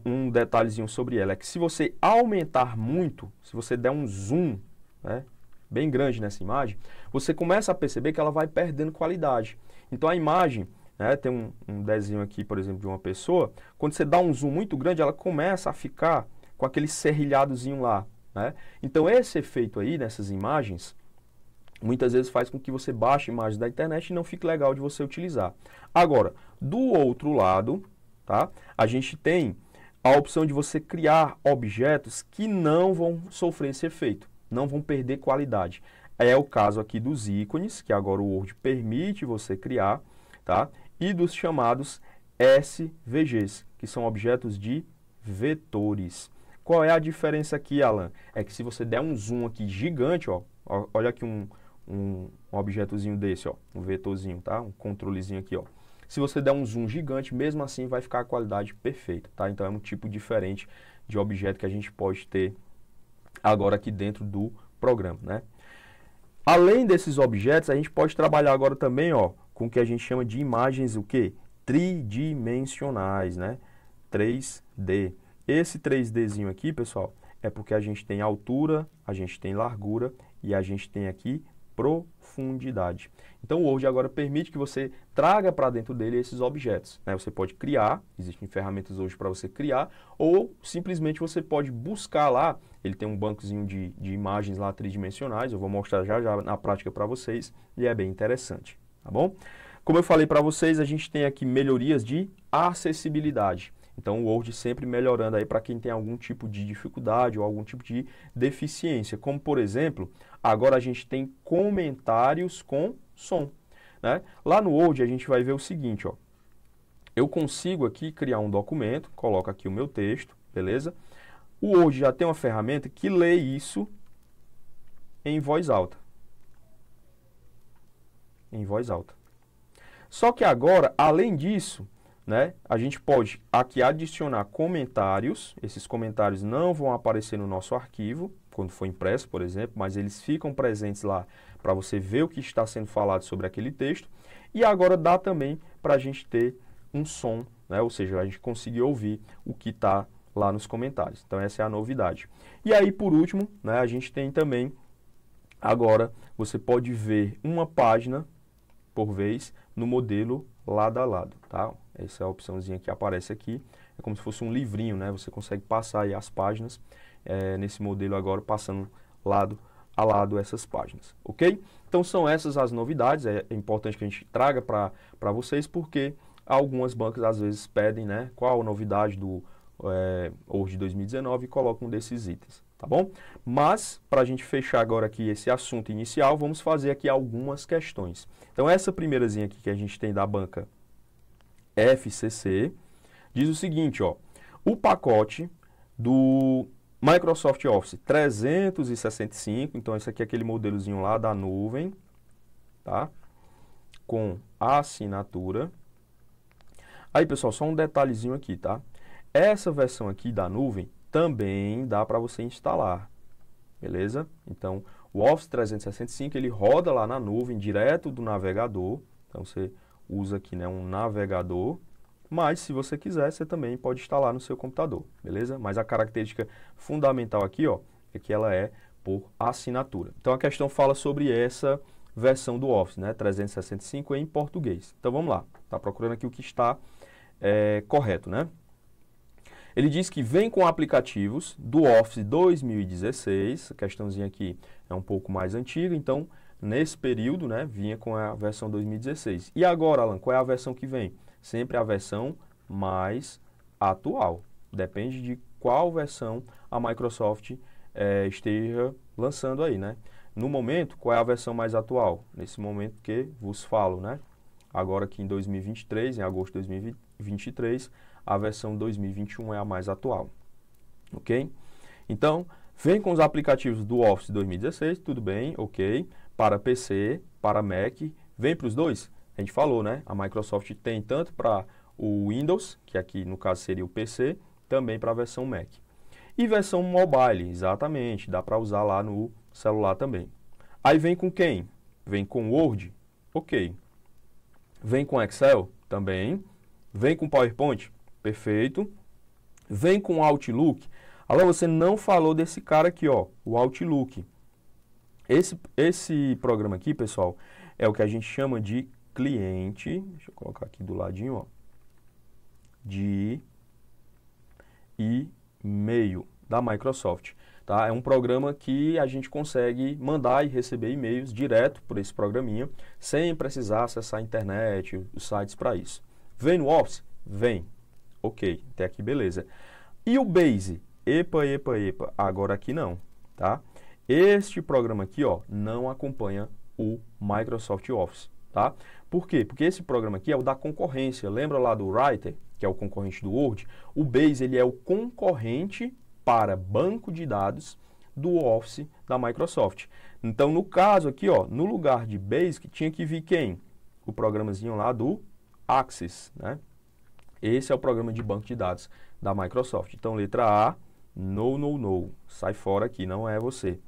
Um detalhezinho sobre ela é que se você aumentar muito, se você der um zoom, né, bem grande nessa imagem, você começa a perceber que ela vai perdendo qualidade. Então a imagem, né, tem um desenho aqui, por exemplo, de uma pessoa, quando você dá um zoom muito grande, ela começa a ficar com aquele serrilhadozinho lá, né? Então esse efeito aí nessas imagens, muitas vezes faz com que você baixe imagens da internet e não fique legal de você utilizar. Agora, do outro lado, tá, a gente tem a opção de você criar objetos que não vão sofrer esse efeito, não vão perder qualidade. É o caso aqui dos ícones, que agora o Word permite você criar, tá? E dos chamados SVGs, que são objetos de vetores. Qual é a diferença aqui, Alan? É que se você der um zoom aqui gigante, ó, olha aqui um objetozinho desse, ó, um vetorzinho, tá? Um controlezinho aqui, ó. Se você der um zoom gigante, mesmo assim vai ficar a qualidade perfeita, tá? Então é um tipo diferente de objeto que a gente pode ter agora aqui dentro do programa, né? Além desses objetos, a gente pode trabalhar agora também, ó, com o que a gente chama de imagens, o quê? Tridimensionais, né? 3D. Esse 3Dzinho aqui, pessoal, é porque a gente tem altura, a gente tem largura e a gente tem aqui profundidade. Então o Word agora permite que você traga para dentro dele esses objetos, né? Você pode criar, existem ferramentas hoje para você criar, ou simplesmente você pode buscar lá, ele tem um bancozinho de imagens lá tridimensionais, eu vou mostrar já na prática para vocês, e é bem interessante, tá bom? Como eu falei para vocês, a gente tem aqui melhorias de acessibilidade. Então, o Word sempre melhorando aí para quem tem algum tipo de dificuldade ou algum tipo de deficiência. Como, por exemplo, agora a gente tem comentários com som, né? Lá no Word a gente vai ver o seguinte, ó. Eu consigo aqui criar um documento, coloco aqui o meu texto, beleza? O Word já tem uma ferramenta que lê isso em voz alta. Em voz alta. Só que agora, além disso, né, a gente pode aqui adicionar comentários. Esses comentários não vão aparecer no nosso arquivo, quando for impresso, por exemplo, mas eles ficam presentes lá para você ver o que está sendo falado sobre aquele texto. E agora dá também para a gente ter um som, né, ou seja, a gente conseguir ouvir o que está lá nos comentários. Então essa é a novidade. E aí, por último, né, a gente tem também, agora, você pode ver uma página por vez no modelo lado a lado, tá? Essa é a opçãozinha que aparece aqui, é como se fosse um livrinho, né? Você consegue passar aí as páginas, nesse modelo agora, passando lado a lado essas páginas, ok? Então são essas as novidades, é importante que a gente traga para vocês, porque algumas bancas às vezes pedem, né? Qual a novidade do Word 2019 e colocam um desses itens, tá bom? Mas, para a gente fechar agora aqui esse assunto inicial, vamos fazer aqui algumas questões. Então essa primeirazinha aqui que a gente tem da banca FCC, diz o seguinte, ó, o pacote do Microsoft Office 365, então esse aqui é aquele modelozinho lá da nuvem, tá? Com a assinatura. Aí, pessoal, só um detalhezinho aqui, tá? Essa versão aqui da nuvem também dá para você instalar, beleza? Então, o Office 365, ele roda lá na nuvem, direto do navegador. Então, você usa aqui, né, um navegador, mas se você quiser, você também pode instalar no seu computador, beleza? Mas a característica fundamental aqui, ó, é que ela é por assinatura. Então, a questão fala sobre essa versão do Office, né, 365 em português. Então, vamos lá. Está procurando aqui o que está correto, né? Ele diz que vem com aplicativos do Office 2016, a questãozinha aqui é um pouco mais antiga, então, nesse período, né, vinha com a versão 2016. E agora, Alan, qual é a versão que vem? Sempre a versão mais atual. Depende de qual versão a Microsoft esteja lançando aí, né? No momento, qual é a versão mais atual? Nesse momento que vos falo, né? Agora aqui em 2023, em agosto de 2023, a versão 2021 é a mais atual, ok? Então, vem com os aplicativos do Office 2016, tudo bem, ok? Para PC, para Mac, vem para os dois? A gente falou, né? A Microsoft tem tanto para o Windows, que aqui no caso seria o PC, também para a versão Mac. E versão mobile, exatamente, dá para usar lá no celular também. Aí vem com quem? Vem com Word? Ok. Vem com Excel? Também. Vem com PowerPoint? Perfeito. Vem com Outlook? Agora você não falou desse cara aqui, ó, o Outlook. Esse programa aqui, pessoal, é o que a gente chama de cliente. Deixa eu colocar aqui do ladinho, ó. De e-mail da Microsoft. Tá? É um programa que a gente consegue mandar e receber e-mails direto por esse programinha, sem precisar acessar a internet, os sites para isso. Vem no Office? Vem. Ok, até aqui beleza. E o Base? Epa. Agora aqui não, tá? Este programa aqui, ó, não acompanha o Microsoft Office, tá? Por quê? Porque esse programa aqui é o da concorrência. Lembra lá do Writer, que é o concorrente do Word? O Base, ele é o concorrente para banco de dados do Office da Microsoft. Então, no caso aqui, ó, no lugar de Basic, tinha que vir quem? O programazinho lá do Access, né? Esse é o programa de banco de dados da Microsoft. Então, letra A, no. Sai fora aqui, não é você.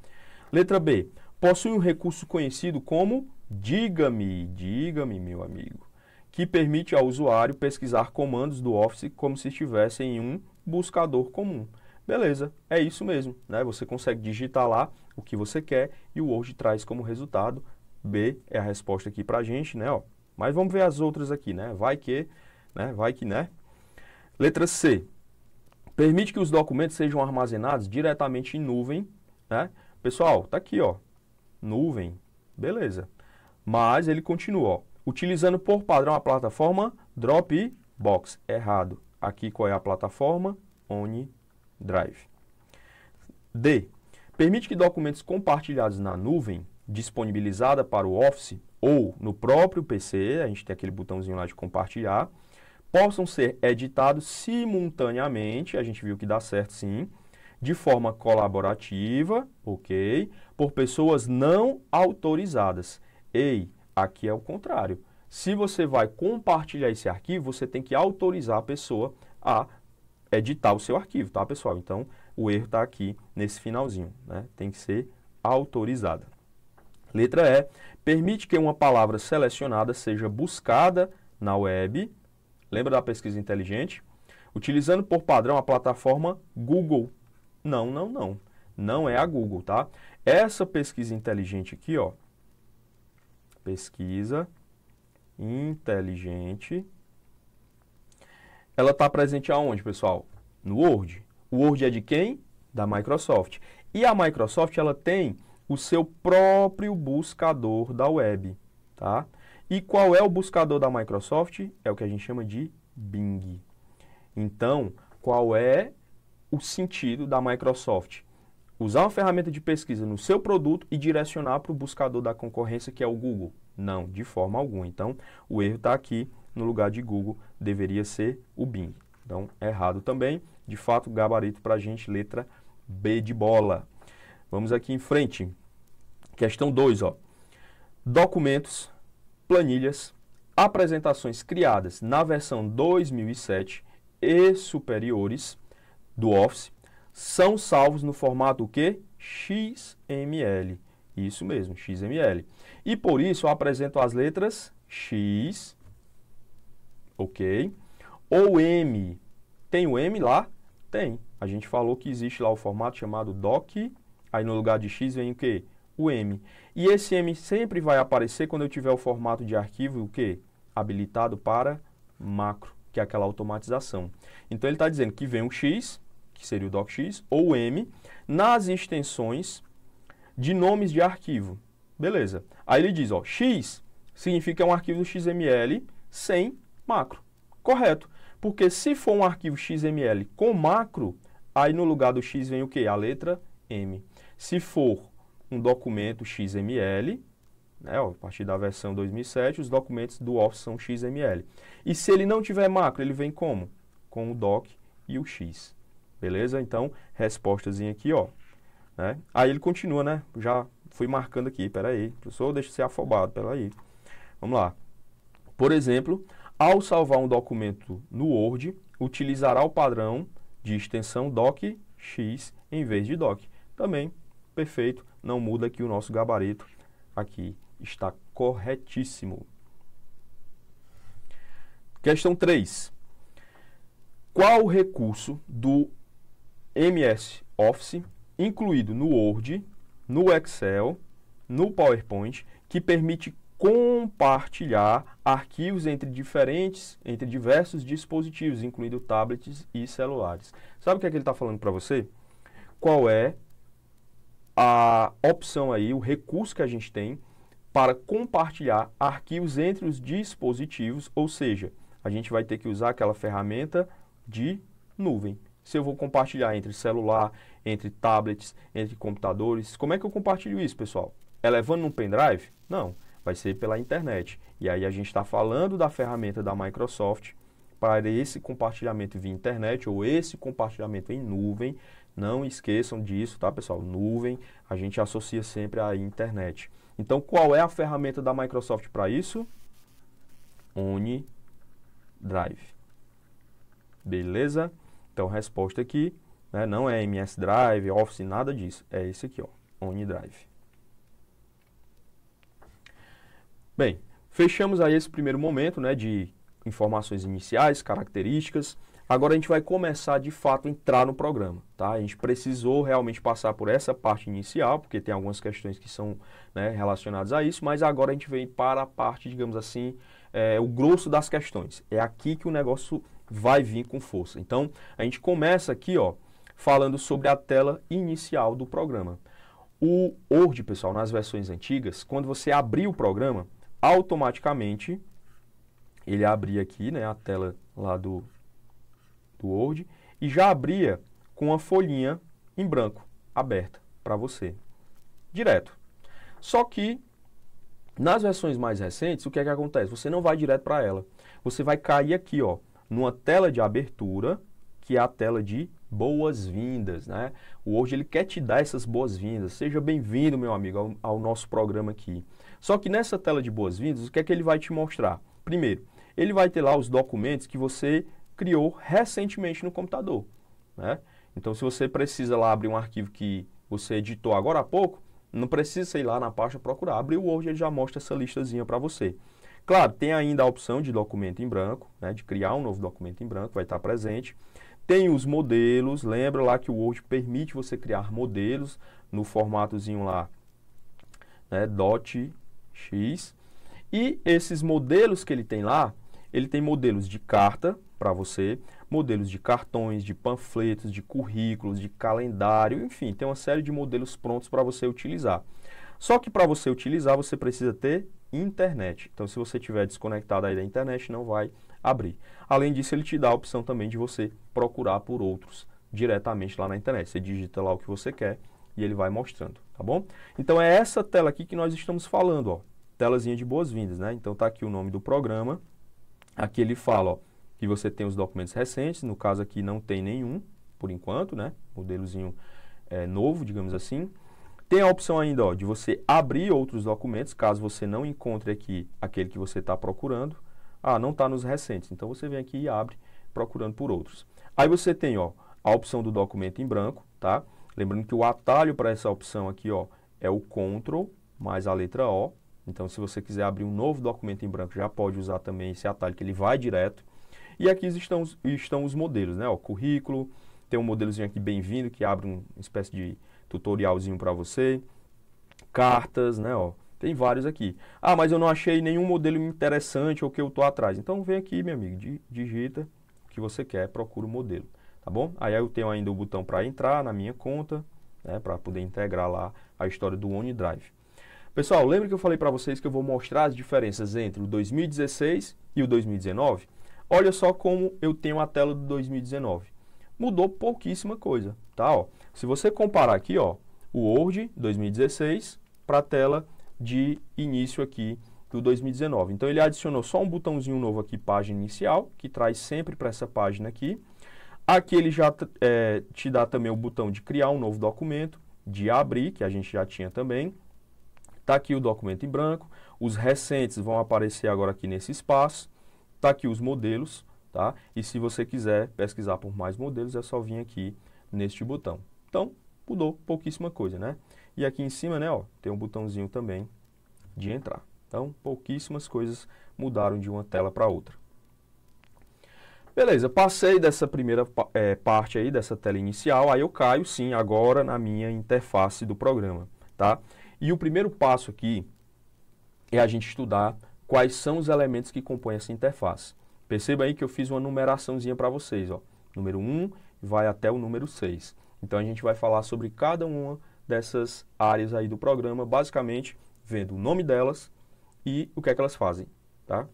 Letra B, possui um recurso conhecido como Diga-me, meu amigo, que permite ao usuário pesquisar comandos do Office como se estivesse em um buscador comum. Beleza, é isso mesmo, né? Você consegue digitar lá o que você quer e o Word traz como resultado. B é a resposta aqui pra gente, né? Ó. Mas vamos ver as outras aqui, né? Vai que, né? Letra C. Permite que os documentos sejam armazenados diretamente em nuvem, né? Pessoal, tá aqui, ó. Nuvem, beleza. Mas ele continua, ó. Utilizando por padrão a plataforma Dropbox. Errado. Aqui qual é a plataforma? OneDrive. D. Permite que documentos compartilhados na nuvem, disponibilizada para o Office ou no próprio PC, a gente tem aquele botãozinho lá de compartilhar, possam ser editados simultaneamente, a gente viu que dá certo sim, de forma colaborativa, ok, por pessoas não autorizadas. Ei, aqui é o contrário. Se você vai compartilhar esse arquivo, você tem que autorizar a pessoa a editar o seu arquivo, tá, pessoal? Então, o erro está aqui nesse finalzinho, né? Tem que ser autorizada. Letra E. Permite que uma palavra selecionada seja buscada na web. Lembra da pesquisa inteligente? Utilizando por padrão a plataforma Google. Não. Não é a Google, tá? Essa pesquisa inteligente aqui, ó. Pesquisa inteligente. Ela está presente aonde, pessoal? No Word. O Word é de quem? Da Microsoft. E a Microsoft, ela tem o seu próprio buscador da web, tá? E qual é o buscador da Microsoft? É o que a gente chama de Bing. Então, qual é o sentido da Microsoft? Usar uma ferramenta de pesquisa no seu produto e direcionar para o buscador da concorrência, que é o Google? Não, de forma alguma. Então, o erro está aqui, no lugar de Google, deveria ser o Bing. Então, errado também. De fato, gabarito para a gente, letra B de bola. Vamos aqui em frente. Questão 2, ó. Documentos, planilhas, apresentações criadas na versão 2007 e superiores do Office são salvos no formato o quê? XML. Isso mesmo, XML. E por isso eu apresento as letras X, ok? Ou M. Tem o M lá? Tem. A gente falou que existe lá o formato chamado doc, aí no lugar de X vem o quê? O M. E esse M sempre vai aparecer quando eu tiver o formato de arquivo, o quê? Habilitado para macro, que é aquela automatização. Então ele está dizendo que vem um X, que seria o docx, ou o M, nas extensões de nomes de arquivo. Beleza. Aí ele diz, ó, X significa um arquivo do XML sem macro. Correto. Porque se for um arquivo XML com macro, aí no lugar do X vem o quê? A letra M. Se for um documento XML, né, ó, a partir da versão 2007, os documentos do Office são XML. E se ele não tiver macro, ele vem como? Com o doc e o X. Beleza? Então, respostazinha aqui, ó. Né? Aí ele continua, né? Já fui marcando aqui, peraí. Professor, deixa de ser afobado, peraí. Vamos lá. Por exemplo, ao salvar um documento no Word, utilizará o padrão de extensão docx em vez de doc. Também, perfeito, não muda aqui o nosso gabarito. Aqui está corretíssimo. Questão 3. Qual o recurso do MS Office, incluído no Word, no Excel, no PowerPoint, que permite compartilhar arquivos entre diversos dispositivos, incluindo tablets e celulares? Sabe o que é que ele está falando para você? Qual é a opção aí, o recurso que a gente tem para compartilhar arquivos entre os dispositivos, ou seja, a gente vai ter que usar aquela ferramenta de nuvem. Se eu vou compartilhar entre celular, entre tablets, entre computadores, como é que eu compartilho isso, pessoal? É levando num pendrive? Não, vai ser pela internet. E aí a gente está falando da ferramenta da Microsoft para esse compartilhamento via internet ou esse compartilhamento em nuvem. Não esqueçam disso, tá, pessoal? Nuvem, a gente associa sempre à internet. Então, qual é a ferramenta da Microsoft para isso? OneDrive. Beleza? Então, resposta aqui, né, não é MS Drive, Office, nada disso. É esse aqui, ó, OneDrive. Bem, fechamos aí esse primeiro momento, né, de informações iniciais, características. Agora a gente vai começar, de fato, a entrar no programa, tá? A gente precisou realmente passar por essa parte inicial, porque tem algumas questões que são, né, relacionadas a isso, mas agora a gente vem para a parte, digamos assim, o grosso das questões. É aqui que o negócio vai vir com força. Então, a gente começa aqui, ó, falando sobre a tela inicial do programa. O Word, pessoal, nas versões antigas, quando você abrir o programa, automaticamente ele abria aqui, né, a tela lá do Word e já abria com uma folhinha em branco aberta para você, direto. Só que nas versões mais recentes, o que é que acontece? Você não vai direto para ela. Você vai cair aqui, ó, numa tela de abertura, que é a tela de boas-vindas, né? O Word, ele quer te dar essas boas-vindas. Seja bem-vindo, meu amigo, ao nosso programa aqui. Só que nessa tela de boas-vindas, o que é que ele vai te mostrar? Primeiro, ele vai ter lá os documentos que você criou recentemente no computador, né? Então, se você precisa lá abrir um arquivo que você editou agora há pouco, não precisa ir lá na pasta procurar. Abrir o Word, ele já mostra essa listazinha para você. Claro, tem ainda a opção de documento em branco, né, de criar um novo documento em branco, vai estar presente. Tem os modelos, lembra lá que o Word permite você criar modelos no formatozinho lá, né, .x. E esses modelos que ele tem lá, ele tem modelos de carta para você, modelos de cartões, de panfletos, de currículos, de calendário, enfim, tem uma série de modelos prontos para você utilizar. Só que para você utilizar, você precisa ter internet. Então, se você estiver desconectado aí da internet, não vai abrir. Além disso, ele te dá a opção também de você procurar por outros diretamente lá na internet. Você digita lá o que você quer e ele vai mostrando, tá bom? Então, é essa tela aqui que nós estamos falando, ó, telazinha de boas-vindas, né? Então, tá aqui o nome do programa. Aqui ele fala, ó, que você tem os documentos recentes, no caso aqui não tem nenhum, por enquanto, né? Modelozinho novo, digamos assim. Tem a opção ainda, ó, de você abrir outros documentos, caso você não encontre aqui aquele que você está procurando. Ah, não está nos recentes, então você vem aqui e abre procurando por outros. Aí você tem, ó, a opção do documento em branco, tá? Lembrando que o atalho para essa opção aqui, ó, é o Ctrl mais a letra O. Então, se você quiser abrir um novo documento em branco, já pode usar também esse atalho, que ele vai direto. E aqui estão os modelos, né? Ó, currículo, tem um modelozinho aqui, bem-vindo, que abre uma espécie de tutorialzinho para você. Cartas, né? Ó, tem vários aqui. Ah, mas eu não achei nenhum modelo interessante ou que eu estou atrás. Então, vem aqui, meu amigo, digita o que você quer, procura o modelo, tá bom? Aí eu tenho ainda o botão para entrar na minha conta, né? Para poder integrar lá a história do OneDrive. Pessoal, lembra que eu falei para vocês que eu vou mostrar as diferenças entre o 2016 e o 2019? Olha só como eu tenho a tela do 2019. Mudou pouquíssima coisa, tá? Ó, se você comparar aqui, ó, o Word 2016 para a tela de início aqui do 2019. Então, ele adicionou só um botãozinho novo aqui, página inicial, que traz sempre para essa página aqui. Aqui ele já te dá também o botão de criar um novo documento, de abrir, que a gente já tinha também. Está aqui o documento em branco, os recentes vão aparecer agora aqui nesse espaço, está aqui os modelos, tá? E se você quiser pesquisar por mais modelos, é só vir aqui neste botão. Então, mudou pouquíssima coisa, né? E aqui em cima, né, ó, tem um botãozinho também de entrar. Então, pouquíssimas coisas mudaram de uma tela para outra. Beleza, passei dessa primeira parte aí, dessa tela inicial, aí eu caio, sim, agora na minha interface do programa, tá? E o primeiro passo aqui é a gente estudar quais são os elementos que compõem essa interface. Perceba aí que eu fiz uma numeraçãozinha para vocês, ó. Número 1 vai até o número 6. Então, a gente vai falar sobre cada uma dessas áreas aí do programa, basicamente vendo o nome delas e o que é que elas fazem, tá?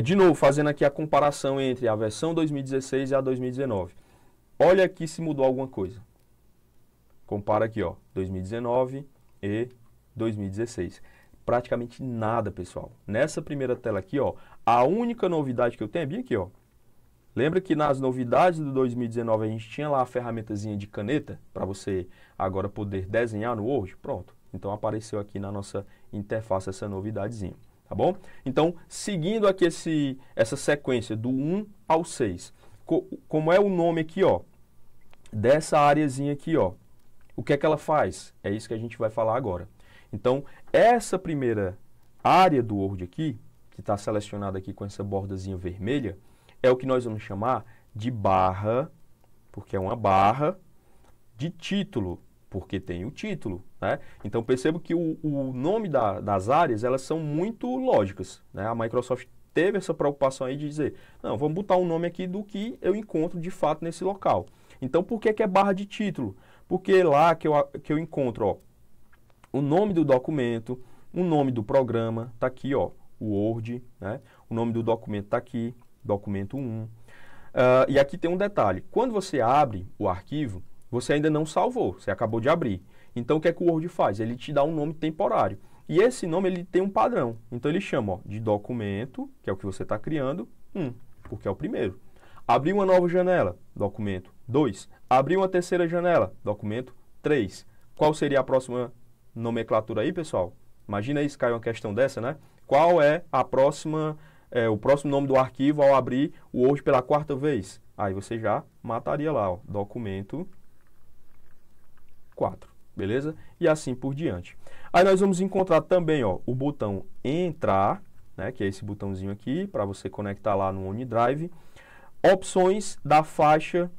De novo, fazendo aqui a comparação entre a versão 2016 e a 2019. Olha aqui se mudou alguma coisa. Compara aqui, ó, 2019 e 2016. Praticamente nada, pessoal. Nessa primeira tela aqui, ó, a única novidade que eu tenho é bem aqui, ó. Lembra que nas novidades do 2019 a gente tinha lá a ferramentazinha de caneta para você agora poder desenhar no Word? Pronto. Então apareceu aqui na nossa interface essa novidadezinha, tá bom? Então, seguindo aqui essa sequência do 1 ao 6, como é o nome aqui, ó, dessa areazinha aqui, ó, o que é que ela faz? É isso que a gente vai falar agora. Então, essa primeira área do Word aqui, que está selecionada aqui com essa bordazinha vermelha, é o que nós vamos chamar de barra, porque é uma barra, de título, porque tem o título, né? Então, perceba que o nome das áreas, elas são muito lógicas, né? A Microsoft teve essa preocupação aí de dizer, não, vamos botar um nome aqui do que eu encontro de fato nesse local. Então, por que é barra de título? Porque é lá que eu encontro, ó, o nome do documento, o nome do programa, está aqui, ó, o Word, né? O nome do documento está aqui, documento 1. E aqui tem um detalhe, quando você abre o arquivo, você ainda não salvou, você acabou de abrir. Então, o que é que o Word faz? Ele te dá um nome temporário. E esse nome, ele tem um padrão. Então, ele chama, ó, de documento, que é o que você está criando, 1, porque é o primeiro. Abrir uma nova janela, documento 2. Abrir uma terceira janela, documento 3. Qual seria a próxima nomenclatura aí, pessoal? Imagina aí se cai uma questão dessa, né? Qual é a próxima, o próximo nome do arquivo ao abrir o Word pela quarta vez? Aí você já mataria lá, ó, documento 4, beleza? E assim por diante. Aí nós vamos encontrar também, ó, o botão entrar, né, que é esse botãozinho aqui, para você conectar lá no OneDrive. Opções da faixa,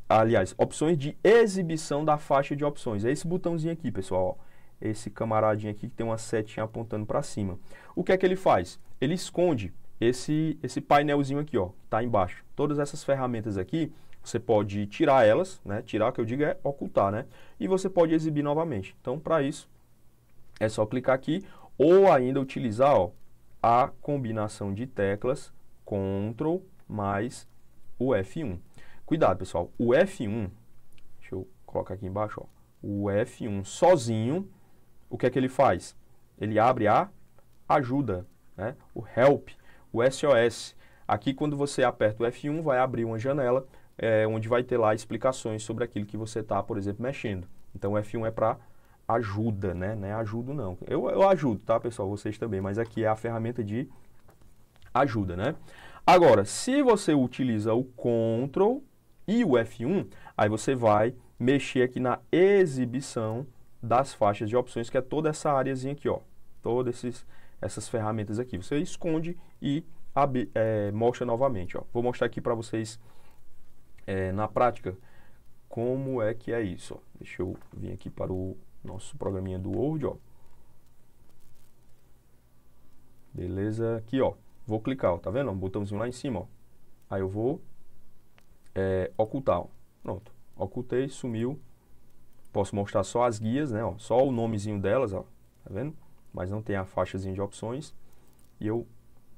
aliás, opções de exibição da faixa de opções. É esse botãozinho aqui, pessoal, ó. Esse camaradinho aqui que tem uma setinha apontando para cima. O que é que ele faz? Ele esconde esse painelzinho aqui, ó, tá embaixo. Todas essas ferramentas aqui, você pode tirar elas, né? Tirar, o que eu digo é ocultar, né? E você pode exibir novamente. Então, para isso, é só clicar aqui ou ainda utilizar, ó, a combinação de teclas Ctrl mais o F1. Cuidado, pessoal. O F1, deixa eu colocar aqui embaixo, ó. O F1 sozinho, o que é que ele faz? Ele abre a ajuda, né? O Help, o SOS. Aqui, quando você aperta o F1, vai abrir uma janela onde vai ter lá explicações sobre aquilo que você está, por exemplo, mexendo. Então, o F1 é para ajuda, né? Não é ajudo, não. Eu ajudo, tá, pessoal? Vocês também, mas aqui é a ferramenta de ajuda, né? Agora, se você utiliza o Ctrl e o F1, aí você vai mexer aqui na exibição das faixas de opções, que é toda essa áreazinha aqui, ó. Todas essas ferramentas aqui. Você esconde e mostra novamente, ó. Vou mostrar aqui para vocês na prática como é que é isso, ó. Deixa eu vir aqui para o nosso programinha do Word, ó. Beleza, aqui, ó. Vou clicar, ó. Tá vendo? Um botãozinho lá em cima, ó. Aí eu vou ocultar, ó. Pronto. Ocultei, sumiu. Posso mostrar só as guias, né? Ó, só o nomezinho delas, ó. Tá vendo? Mas não tem a faixazinha de opções. E eu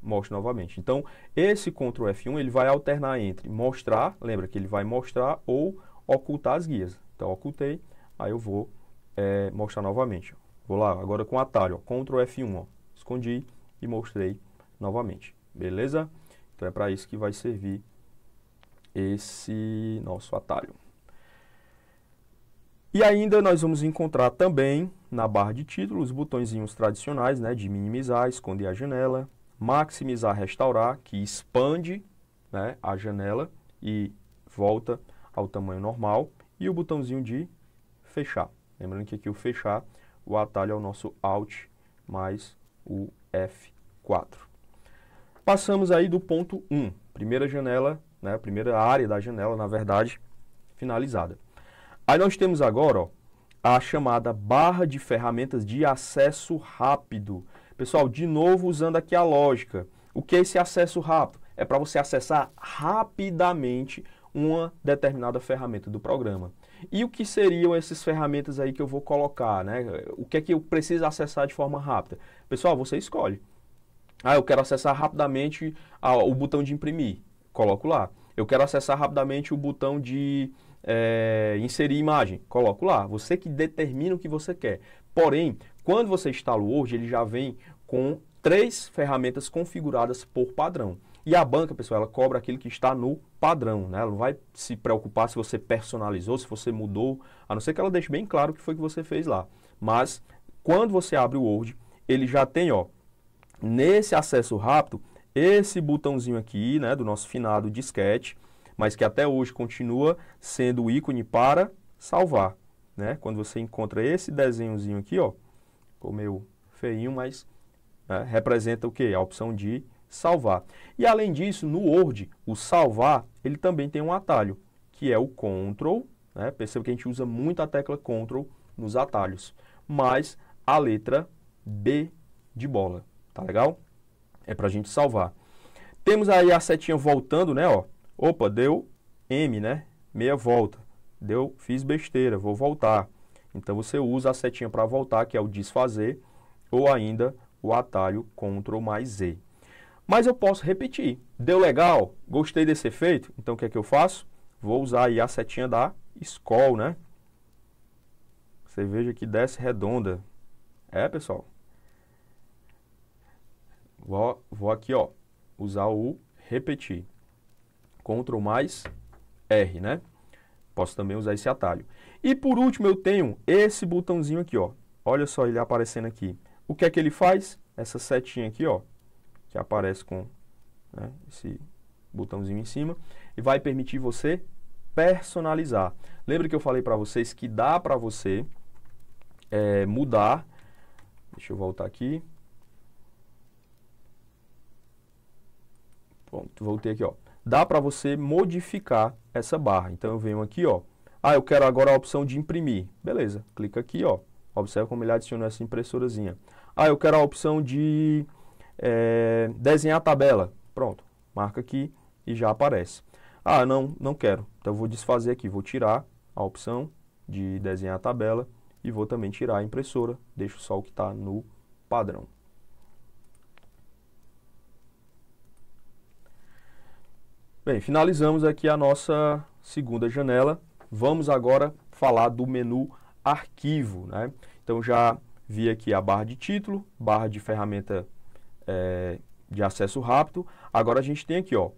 mostro novamente. Então, esse Ctrl F1, ele vai alternar entre mostrar, lembra que ele vai mostrar ou ocultar as guias. Então, ocultei, aí eu vou mostrar novamente. Ó. Vou lá, agora com o atalho, ó, Ctrl F1, ó. Escondi e mostrei novamente. Beleza? Então, é para isso que vai servir esse nosso atalho. E ainda nós vamos encontrar também na barra de título os botõezinhos tradicionais, né, de minimizar, esconder a janela, maximizar, restaurar, que expande, né, a janela e volta ao tamanho normal, e o botãozinho de fechar. Lembrando que aqui o fechar, o atalho é o nosso Alt mais o F4. Passamos aí do ponto 1, primeira janela, né, primeira área da janela, na verdade, finalizada. Aí nós temos agora, ó, a chamada barra de ferramentas de acesso rápido. Pessoal, de novo usando aqui a lógica. O que é esse acesso rápido? É para você acessar rapidamente uma determinada ferramenta do programa. E o que seriam essas ferramentas aí que eu vou colocar, né? O que é que eu preciso acessar de forma rápida? Pessoal, você escolhe. Ah, eu quero acessar rapidamente o botão de imprimir. Coloco lá. Eu quero acessar rapidamente o botão de inserir imagem, coloco lá, você que determina o que você quer. Porém, quando você instala o Word, ele já vem com 3 ferramentas configuradas por padrão. E a banca, pessoal, ela cobra aquilo que está no padrão, né? Ela não vai se preocupar se você personalizou, se você mudou, a não ser que ela deixe bem claro o que foi que você fez lá. Mas, quando você abre o Word, ele já tem, ó, nesse acesso rápido, esse botãozinho aqui, né, do nosso finado disquete, mas que até hoje continua sendo o ícone para salvar, né? Quando você encontra esse desenhozinho aqui, ó, ficou meio feinho, mas representa o quê? A opção de salvar. E além disso, no Word, o salvar, ele também tem um atalho, que é o Ctrl, né? Perceba que a gente usa muito a tecla Ctrl nos atalhos, mas a letra B de bola, tá legal? É pra gente salvar. Temos aí a setinha voltando, né, ó. Opa, deu M, né? Meia volta. Deu, fiz besteira, vou voltar. Então você usa a setinha para voltar, que é o desfazer, ou ainda o atalho Ctrl mais Z. Mas eu posso repetir. Deu legal? Gostei desse efeito? Então o que é que eu faço? Vou usar aí a setinha da Scroll, né? Você veja que desce redonda. Pessoal. Vou aqui, ó, usar o repetir. Ctrl mais R, né? Posso também usar esse atalho. E por último eu tenho esse botãozinho aqui, ó. Olha só ele aparecendo aqui. O que é que ele faz? Essa setinha aqui, ó, que aparece com, né, esse botãozinho em cima, e vai permitir você personalizar. Lembra que eu falei para vocês que dá para você mudar. Deixa eu voltar aqui. Pronto, voltei aqui, ó. Dá para você modificar essa barra. Então eu venho aqui, ó. Ah, eu quero agora a opção de imprimir. Beleza, clica aqui, ó. Observe como ele adicionou essa impressorazinha. Ah, eu quero a opção de desenhar a tabela. Pronto, marca aqui e já aparece. Ah, não quero. Então eu vou desfazer aqui, vou tirar a opção de desenhar a tabela e vou também tirar a impressora. Deixo só o que está no padrão. Bem, finalizamos aqui a nossa segunda janela. Vamos agora falar do menu arquivo, né? Então já vi aqui a barra de título, barra de ferramenta de acesso rápido. Agora a gente tem aqui, ó,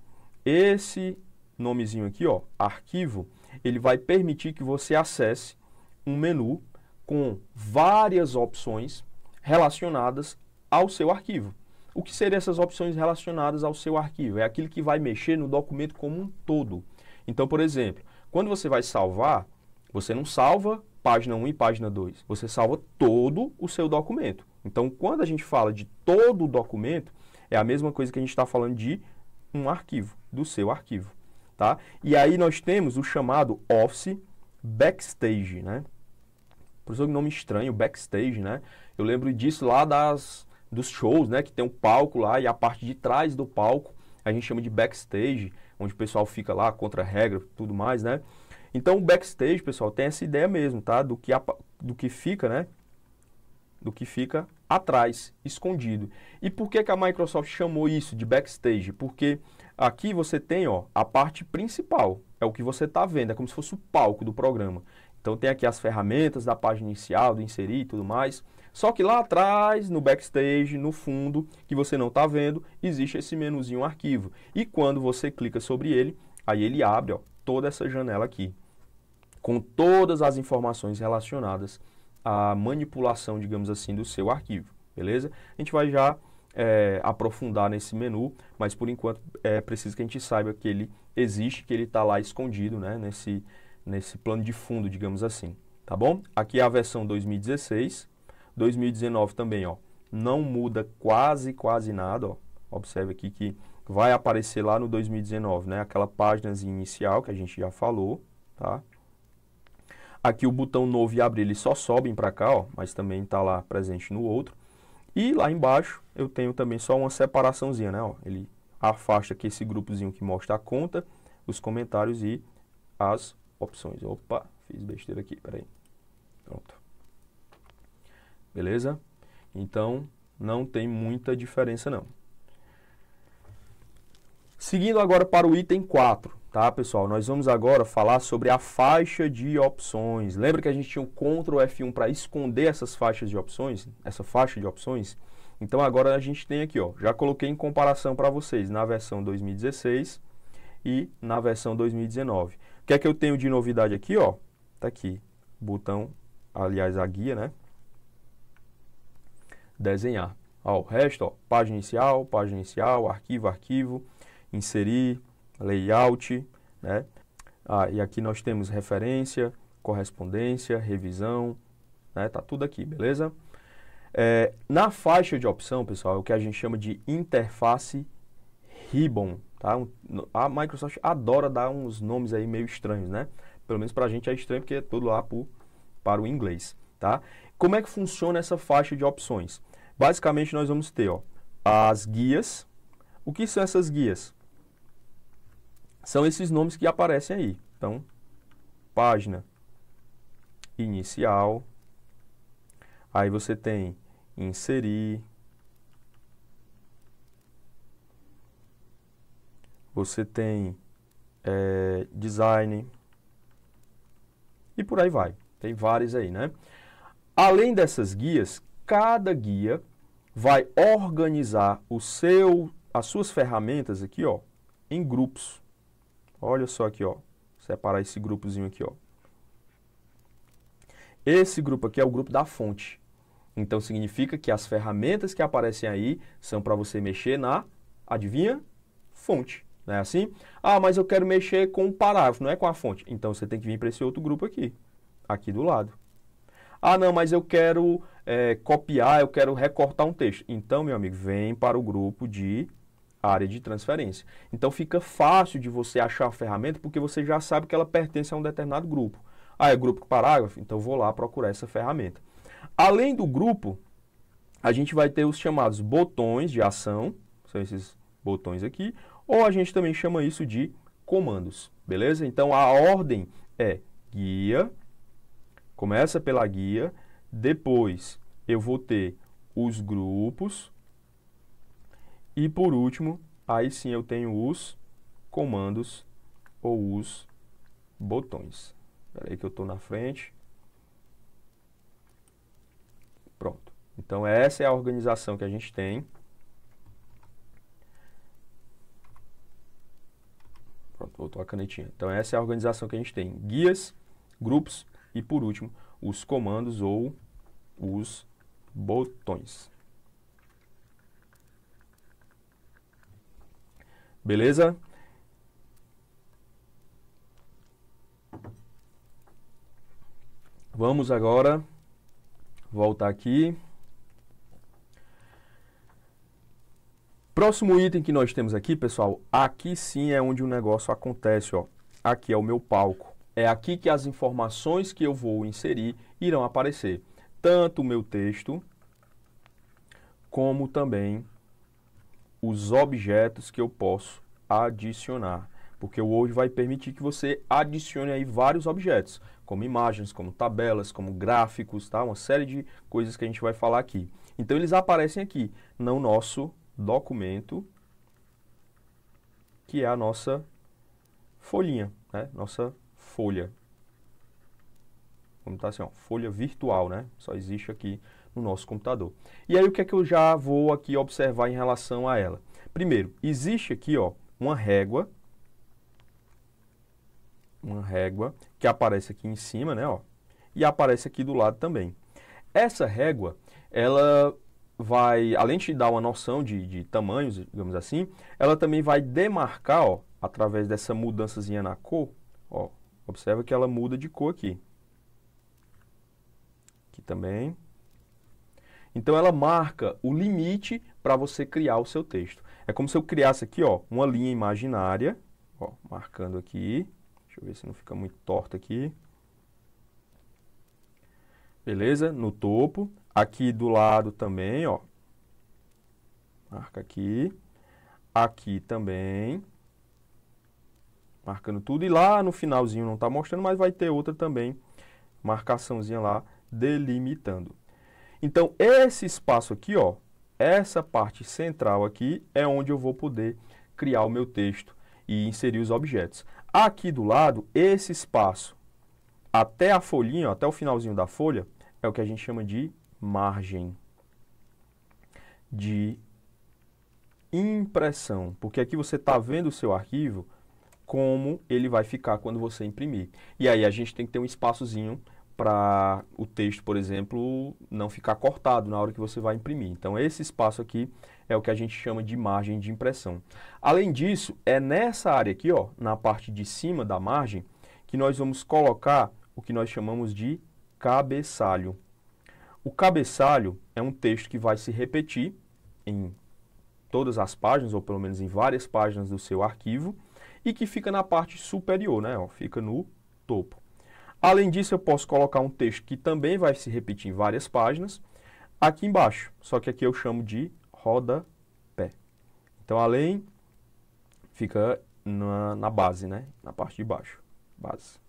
esse nomezinho aqui, ó, arquivo, ele vai permitir que você acesse um menu com várias opções relacionadas ao seu arquivo. O que seriam essas opções relacionadas ao seu arquivo? É aquilo que vai mexer no documento como um todo. Então, por exemplo, quando você vai salvar, você não salva página 1 e página 2, você salva todo o seu documento. Então, quando a gente fala de todo o documento, é a mesma coisa que a gente está falando de um arquivo, do seu arquivo, tá? E aí nós temos o chamado Office Backstage, né? Professor, que nome estranho, Backstage, né? Eu lembro disso lá dos shows, né? Que tem um palco lá e a parte de trás do palco a gente chama de Backstage, onde o pessoal fica lá contra a regra e tudo mais, né? Então, o Backstage, pessoal, tem essa ideia mesmo, tá? Do que fica, né? Do que fica atrás, escondido. E por que que a Microsoft chamou isso de Backstage? Porque aqui você tem, ó, a parte principal, é o que você está vendo, é como se fosse o palco do programa. Então tem aqui as ferramentas da página inicial, do inserir e tudo mais. Só que lá atrás, no Backstage, no fundo, que você não está vendo, existe esse menuzinho arquivo. E quando você clica sobre ele, aí ele abre, ó, toda essa janela aqui, com todas as informações relacionadas à manipulação, digamos assim, do seu arquivo, beleza? A gente vai já aprofundar nesse menu, mas por enquanto é preciso que a gente saiba que ele existe, que ele está lá escondido, né, nesse plano de fundo, digamos assim, tá bom? Aqui é a versão 2016, 2019 também, ó, não muda quase nada, ó. Observe aqui que vai aparecer lá no 2019, né, aquela páginazinha inicial que a gente já falou, tá? Aqui o botão novo e abrir, eles só sobem para cá, ó, mas também está lá presente no outro. E lá embaixo eu tenho também só uma separaçãozinha, né? Ó, ele afasta aqui esse grupozinho que mostra a conta, os comentários e as opções. Opa, fiz besteira aqui, peraí. Pronto. Beleza? Então, não tem muita diferença não. Seguindo agora para o item 4, tá, pessoal? Nós vamos agora falar sobre a faixa de opções. Lembra que a gente tinha o Ctrl F1 para esconder essas faixas de opções? Essa faixa de opções? Então, agora a gente tem aqui, ó, já coloquei em comparação para vocês na versão 2016 e na versão 2019. O que é que eu tenho de novidade aqui, ó? Tá aqui, botão, aliás, a guia, né? Desenhar. Ó, o resto, ó, página inicial, arquivo, inserir, layout, né? E aqui nós temos referência, correspondência, revisão, né? Tá tudo aqui, beleza? Na faixa de opção, pessoal, é o que a gente chama de interface ribbon, tá? A Microsoft adora dar uns nomes aí meio estranhos, né? Pelo menos pra gente é estranho porque é tudo lá para o inglês, tá? Como é que funciona essa faixa de opções? Basicamente nós vamos ter, ó, as guias. O que são essas guias? São esses nomes que aparecem aí. Então, página inicial, aí você tem inserir, você tem design e por aí vai. Tem vários aí, né? Além dessas guias, cada guia vai organizar as suas ferramentas aqui, ó, em grupos. Olha só aqui, ó, separar esse grupozinho aqui, ó. Esse grupo aqui é o grupo da fonte. Então, significa que as ferramentas que aparecem aí são para você mexer na, adivinha? Fonte. Não é assim? Ah, mas eu quero mexer com o parágrafo, não é com a fonte. Então, você tem que vir para esse outro grupo aqui do lado. Ah, não, mas eu quero copiar, eu quero recortar um texto. Então, meu amigo, vem para o grupo de área de transferência. Então, fica fácil de você achar a ferramenta porque você já sabe que ela pertence a um determinado grupo. Ah, é grupo parágrafo? Então, eu vou lá procurar essa ferramenta. Além do grupo, a gente vai ter os chamados botões de ação, são esses botões aqui, ou a gente também chama isso de comandos, beleza? Então, a ordem é guia, começa pela guia, depois eu vou ter os grupos e por último, aí sim eu tenho os comandos ou os botões. Espera aí que eu estou na frente. Pronto. Então essa é a organização que a gente tem. Pronto, voltou a canetinha. Então essa é a organização que a gente tem. Guias, grupos e por último, os comandos ou os botões. Beleza? Vamos agora voltar aqui. Próximo item que nós temos aqui, pessoal, aqui sim é onde o negócio acontece, ó. Aqui é o meu palco. É aqui que as informações que eu vou inserir irão aparecer. Tanto o meu texto, como também os objetos que eu posso adicionar. Porque o Word vai permitir que você adicione aí vários objetos, como imagens, como tabelas, como gráficos, tá? Uma série de coisas que a gente vai falar aqui. Então, eles aparecem aqui no nosso documento, que é a nossa folhinha, né? Nossa folha. Vamos estar assim, ó, folha virtual, né? Só existe aqui no nosso computador. E aí, o que é que eu já vou aqui observar em relação a ela? Primeiro, existe aqui, ó, uma régua que aparece aqui em cima, né, ó, e aparece aqui do lado também. Essa régua, ela vai, além de dar uma noção de tamanhos, digamos assim, ela também vai demarcar, ó, através dessa mudançazinha na cor, ó, observa que ela muda de cor aqui. Aqui também. Então, ela marca o limite para você criar o seu texto. É como se eu criasse aqui, ó, uma linha imaginária, ó, marcando aqui. Deixa eu ver se não fica muito torto aqui. Beleza? No topo. Aqui do lado também, ó. Marca aqui. Aqui também. Marcando tudo. E lá no finalzinho não está mostrando, mas vai ter outra também. Marcaçãozinha lá, delimitando. Então, esse espaço aqui, ó, essa parte central aqui é onde eu vou poder criar o meu texto e inserir os objetos. Aqui do lado, esse espaço até a folhinha, ó, até o finalzinho da folha, é o que a gente chama de margem de impressão. Porque aqui você está vendo o seu arquivo, como ele vai ficar quando você imprimir. E aí a gente tem que ter um espaçozinho para o texto, por exemplo, não ficar cortado na hora que você vai imprimir. Então, esse espaço aqui é o que a gente chama de margem de impressão. Além disso, é nessa área aqui, ó, na parte de cima da margem, que nós vamos colocar o que nós chamamos de cabeçalho. O cabeçalho é um texto que vai se repetir em todas as páginas, ou pelo menos em várias páginas do seu arquivo, e que fica na parte superior, né? Ó, fica no topo. Além disso, eu posso colocar um texto que também vai se repetir em várias páginas aqui embaixo, só que aqui eu chamo de rodapé. Então, além, fica na base, né? Na parte de baixo, base.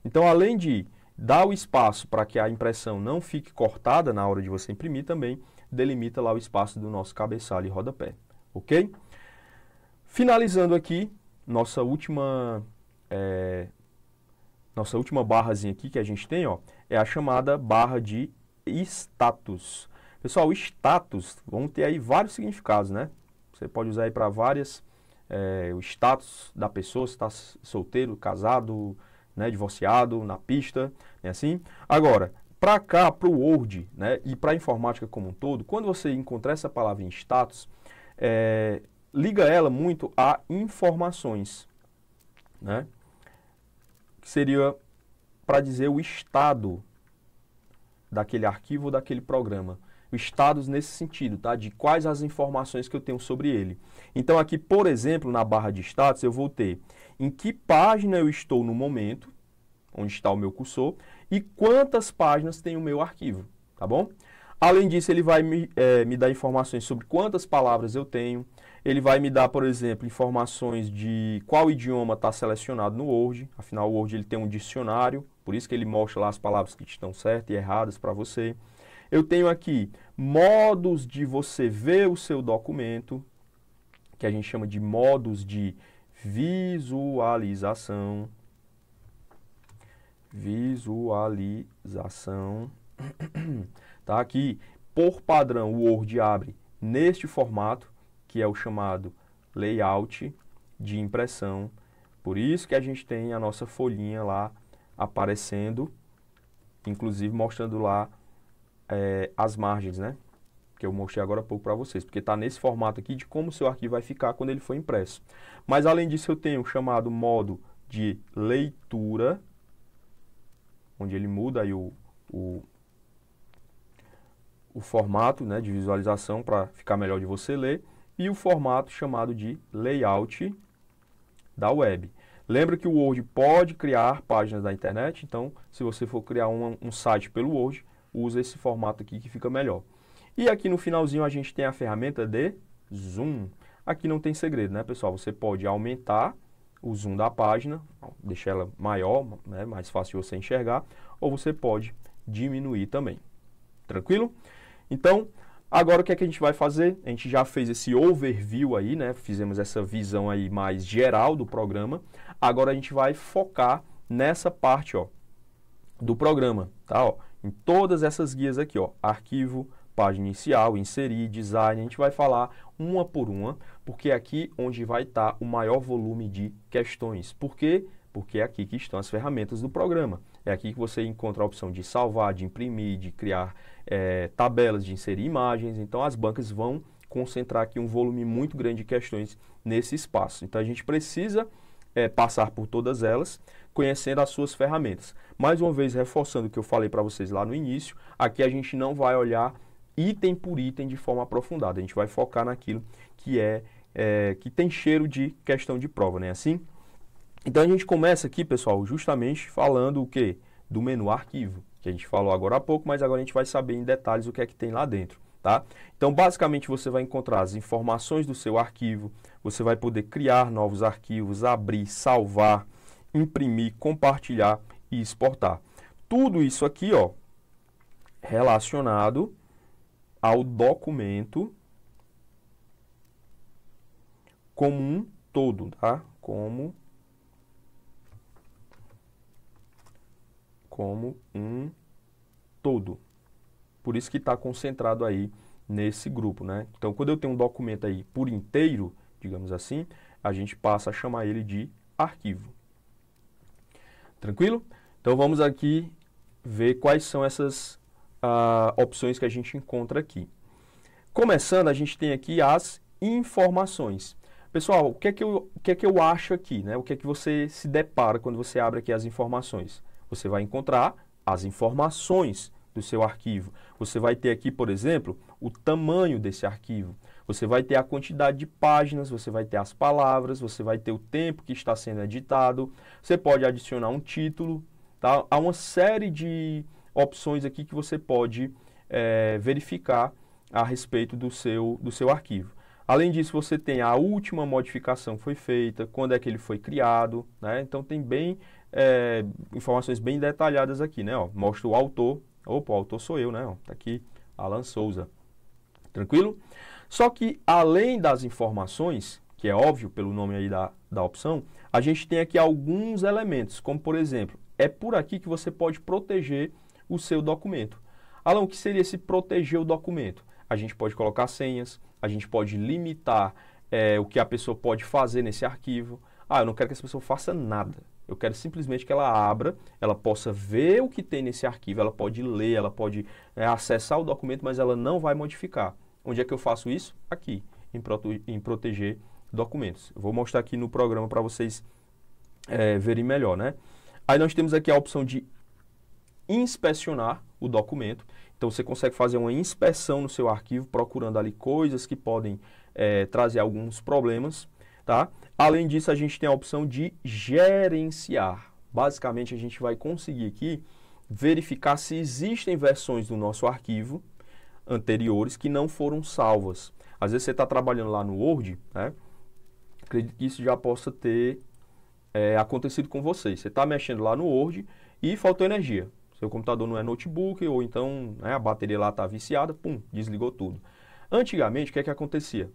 Então, além de dar o espaço para que a impressão não fique cortada na hora de você imprimir, também delimita lá o espaço do nosso cabeçalho e rodapé, ok? Finalizando aqui, nossa última barrazinha aqui que a gente tem, ó, é a chamada barra de status. Pessoal, status, vão ter aí vários significados, né? Você pode usar aí para várias, o status da pessoa, se está solteiro, casado, né, divorciado, na pista, né, assim. Agora, para cá, para o Word, né, e para a informática como um todo, quando você encontrar essa palavra em status, liga ela muito a informações, né? Que seria para dizer o estado daquele arquivo ou daquele programa. O status nesse sentido, tá? De quais as informações que eu tenho sobre ele. Então aqui, por exemplo, na barra de status, eu vou ter em que página eu estou no momento, onde está o meu cursor, e quantas páginas tem o meu arquivo, tá bom? Além disso, ele vai me dar informações sobre quantas palavras eu tenho. Ele vai me dar, por exemplo, informações de qual idioma está selecionado no Word. Afinal, o Word ele tem um dicionário, por isso que ele mostra lá as palavras que estão certas e erradas para você. Eu tenho aqui modos de você ver o seu documento, que a gente chama de modos de visualização. Visualização. Tá? Aqui, por padrão, o Word abre neste formato, que é o chamado layout de impressão. Por isso que a gente tem a nossa folhinha lá aparecendo, inclusive mostrando lá as margens, né? Que eu mostrei agora há pouco para vocês, porque está nesse formato aqui de como o seu arquivo vai ficar quando ele for impresso. Mas além disso, eu tenho o chamado modo de leitura, onde ele muda aí o formato, né, de visualização para ficar melhor de você ler, e o formato chamado de layout da web. Lembra que o Word pode criar páginas da internet, então se você for criar um site pelo Word, usa esse formato aqui que fica melhor. E aqui no finalzinho a gente tem a ferramenta de zoom. Aqui não tem segredo, né, pessoal? Você pode aumentar o zoom da página, deixar ela maior, né, mais fácil de você enxergar, ou você pode diminuir também. Tranquilo? Então, agora o que é que a gente vai fazer? A gente já fez esse overview aí, né? Fizemos essa visão aí mais geral do programa. Agora a gente vai focar nessa parte, ó, do programa, tá? Ó, em todas essas guias aqui, ó, arquivo, página inicial, inserir, design, a gente vai falar uma por uma, porque é aqui onde vai estar o maior volume de questões. Por quê? Porque é aqui que estão as ferramentas do programa. É aqui que você encontra a opção de salvar, de imprimir, de criar tabelas, de inserir imagens. Então, as bancas vão concentrar aqui um volume muito grande de questões nesse espaço. Então, a gente precisa passar por todas elas, conhecendo as suas ferramentas. Mais uma vez, reforçando o que eu falei para vocês lá no início, aqui a gente não vai olhar item por item de forma aprofundada. A gente vai focar naquilo que que tem cheiro de questão de prova, não é assim? Então a gente começa aqui, pessoal, justamente falando o quê? Do menu arquivo, que a gente falou agora há pouco, mas agora a gente vai saber em detalhes o que é que tem lá dentro, tá? Então basicamente você vai encontrar as informações do seu arquivo, você vai poder criar novos arquivos, abrir, salvar, imprimir, compartilhar e exportar. Tudo isso aqui, ó, relacionado ao documento como um todo, tá? Como um todo. Por isso que está concentrado aí nesse grupo, né? Então, quando eu tenho um documento aí por inteiro, digamos assim, a gente passa a chamar ele de arquivo. Tranquilo? Então, vamos aqui ver quais são essas opções que a gente encontra aqui. Começando, a gente tem aqui as informações. Pessoal, o que é que eu acho aqui, né? O que é que você se depara quando você abre aqui as informações? Você vai encontrar as informações do seu arquivo. Você vai ter aqui, por exemplo, o tamanho desse arquivo. Você vai ter a quantidade de páginas, você vai ter as palavras, você vai ter o tempo que está sendo editado. Você pode adicionar um título, tá? Há uma série de opções aqui que você pode verificar a respeito do seu arquivo. Além disso, você tem a última modificação que foi feita, quando é que ele foi criado, né? Então tem informações bem detalhadas aqui, né? Ó, mostra o autor. Opa, o autor sou eu, né? Ó, tá aqui, Alan Souza. Tranquilo? Só que, além das informações, que é óbvio pelo nome aí da opção, a gente tem aqui alguns elementos, como por exemplo, é por aqui que você pode proteger o seu documento. Alan, o que seria esse proteger o documento? A gente pode colocar senhas, a gente pode limitar o que a pessoa pode fazer nesse arquivo. Ah, eu não quero que essa pessoa faça nada. Eu quero simplesmente que ela abra, ela possa ver o que tem nesse arquivo, ela pode ler, ela pode acessar o documento, mas ela não vai modificar. Onde é que eu faço isso? Aqui, em proteger documentos. Eu vou mostrar aqui no programa para vocês verem melhor, né? Aí nós temos aqui a opção de inspecionar o documento. Então você consegue fazer uma inspeção no seu arquivo, procurando ali coisas que podem trazer alguns problemas, tá? Além disso, a gente tem a opção de gerenciar. Basicamente, a gente vai conseguir aqui verificar se existem versões do nosso arquivo anteriores que não foram salvas. Às vezes você está trabalhando lá no Word, né? Acredito que isso já possa ter acontecido com você. Você está mexendo lá no Word e faltou energia. Seu computador não é notebook, ou então a bateria lá está viciada, pum, desligou tudo. Antigamente, o que é que acontecia?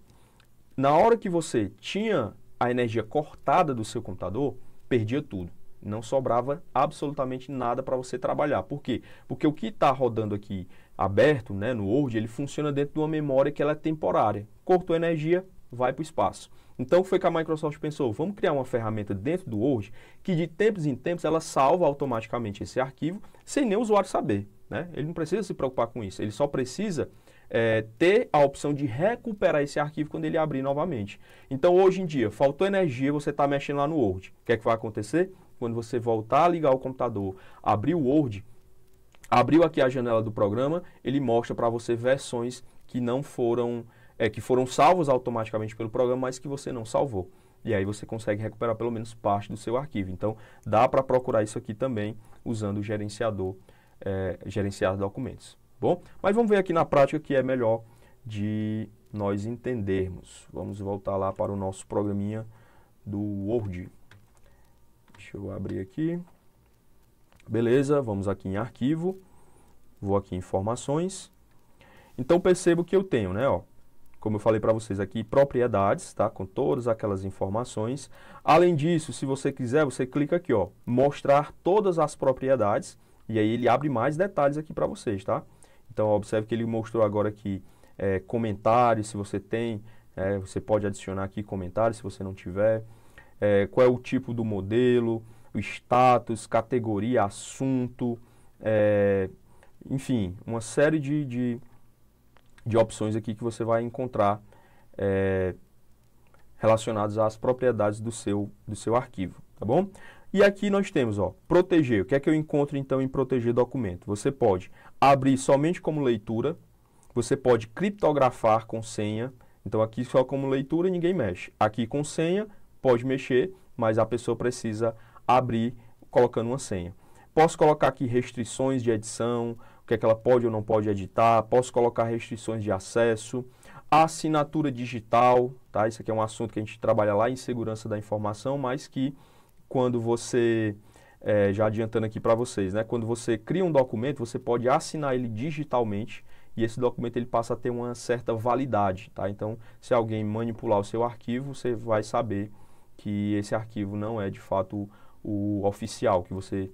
Na hora que você tinha a energia cortada do seu computador, perdia tudo. Não sobrava absolutamente nada para você trabalhar. Por quê? Porque o que está rodando aqui aberto, né, no Word, ele funciona dentro de uma memória que ela é temporária. Cortou energia, vai para o espaço. Então foi que a Microsoft pensou, vamos criar uma ferramenta dentro do Word que de tempos em tempos ela salva automaticamente esse arquivo sem nem o usuário saber, né? Ele não precisa se preocupar com isso, ele só precisa ter a opção de recuperar esse arquivo quando ele abrir novamente. Então hoje em dia, faltou energia, você está mexendo lá no Word. O que é que vai acontecer? quando você voltar a ligar o computador, abrir o Word, abriu aqui a janela do programa, ele mostra para você versões que não foram, que foram salvas automaticamente pelo programa, mas que você não salvou. E aí você consegue recuperar pelo menos parte do seu arquivo. Então, dá para procurar isso aqui também usando o gerenciador, gerenciar documentos. Bom, mas vamos ver aqui na prática que é melhor de nós entendermos. Vamos voltar lá para o nosso programinha do Word. Deixa eu abrir aqui. Beleza, vamos aqui em arquivo. Vou aqui em informações. Então, percebo que eu tenho, né, ó, como eu falei para vocês aqui, propriedades, tá? Com todas aquelas informações. Além disso, se você quiser, você clica aqui, ó, mostrar todas as propriedades, e aí ele abre mais detalhes aqui para vocês, tá? Então, observe que ele mostrou agora aqui comentários, se você tem, você pode adicionar aqui comentários se você não tiver, qual é o tipo do modelo, o status, categoria, assunto, enfim, uma série de opções aqui que você vai encontrar relacionadas às propriedades do seu arquivo, tá bom? E aqui nós temos, ó, proteger. O que é que eu encontro então em proteger documento? Você pode abrir somente como leitura, você pode criptografar com senha, então aqui só como leitura ninguém mexe. Aqui com senha pode mexer, mas a pessoa precisa abrir colocando uma senha. Posso colocar aqui restrições de edição, o que é que ela pode ou não pode editar, posso colocar restrições de acesso, assinatura digital, tá? Isso aqui é um assunto que a gente trabalha lá em segurança da informação, mas que quando você, já adiantando aqui para vocês, né? Quando você cria um documento, você pode assinar ele digitalmente e esse documento ele passa a ter uma certa validade, tá? Então, se alguém manipular o seu arquivo, você vai saber que esse arquivo não é de fato o oficial que você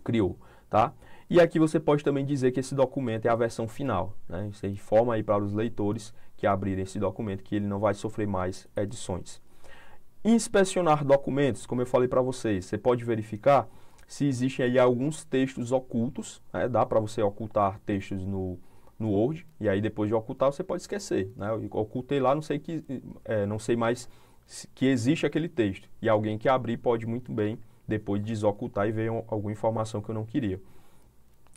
criou, tá? E aqui você pode também dizer que esse documento é a versão final, né? Você informa aí para os leitores que abrirem esse documento que ele não vai sofrer mais edições. Inspecionar documentos, como eu falei para vocês, você pode verificar se existem aí alguns textos ocultos, né? Dá para você ocultar textos no Word, e aí depois de ocultar você pode esquecer, né? Eu ocultei lá, não sei mais que existe aquele texto, e alguém que abrir pode muito bem depois desocultar e ver alguma informação que eu não queria.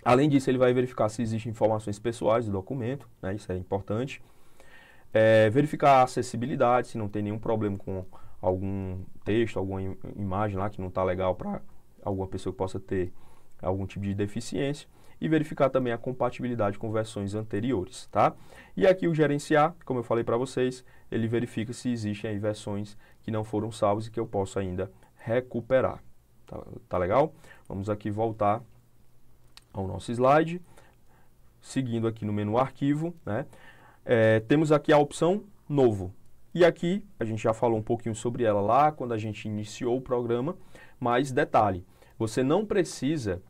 Além disso, ele vai verificar se existem informações pessoais do documento, né? Isso é importante. Verificar a acessibilidade, se não tem nenhum problema com algum texto, alguma imagem lá que não está legal para alguma pessoa que possa ter algum tipo de deficiência. E verificar também a compatibilidade com versões anteriores, tá? E aqui o gerenciar, como eu falei para vocês, ele verifica se existem aí versões que não foram salvas e que eu posso ainda recuperar. Tá legal? Vamos aqui voltar ao nosso slide, seguindo aqui no menu arquivo, né? Temos aqui a opção novo. E aqui, a gente já falou um pouquinho sobre ela lá, quando a gente iniciou o programa, mas detalhe, você não precisa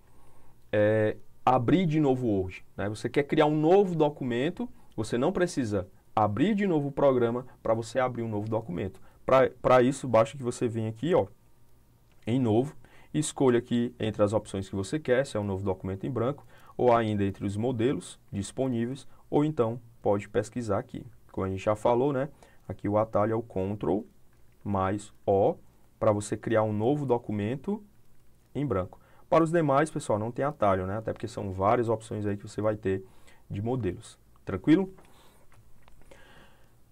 abrir de novo o Word, né? Você quer criar um novo documento, você não precisa abrir de novo o programa para você abrir um novo documento. Para isso, basta que você venha aqui, ó, em novo, escolha aqui entre as opções que você quer, se é um novo documento em branco, ou ainda entre os modelos disponíveis, ou então pode pesquisar aqui. Como a gente já falou, né? Aqui o atalho é o Ctrl mais O, para você criar um novo documento em branco. Para os demais, pessoal, não tem atalho, né? Até porque são várias opções aí que você vai ter de modelos. Tranquilo?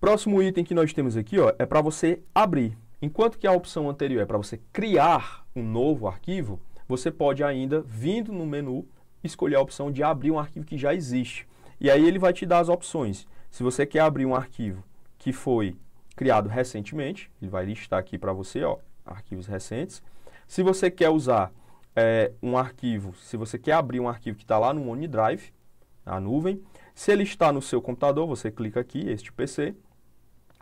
Próximo item que nós temos aqui, ó, é para você abrir. Enquanto que a opção anterior é para você criar um novo arquivo, você pode ainda, vindo no menu, escolher a opção de abrir um arquivo que já existe. E aí ele vai te dar as opções. Se você quer abrir um arquivo que foi criado recentemente, ele vai listar aqui para você, ó, arquivos recentes. Se você quer usar um arquivo, se você quer abrir um arquivo que está lá no OneDrive, na nuvem, se ele está no seu computador, você clica aqui, este PC,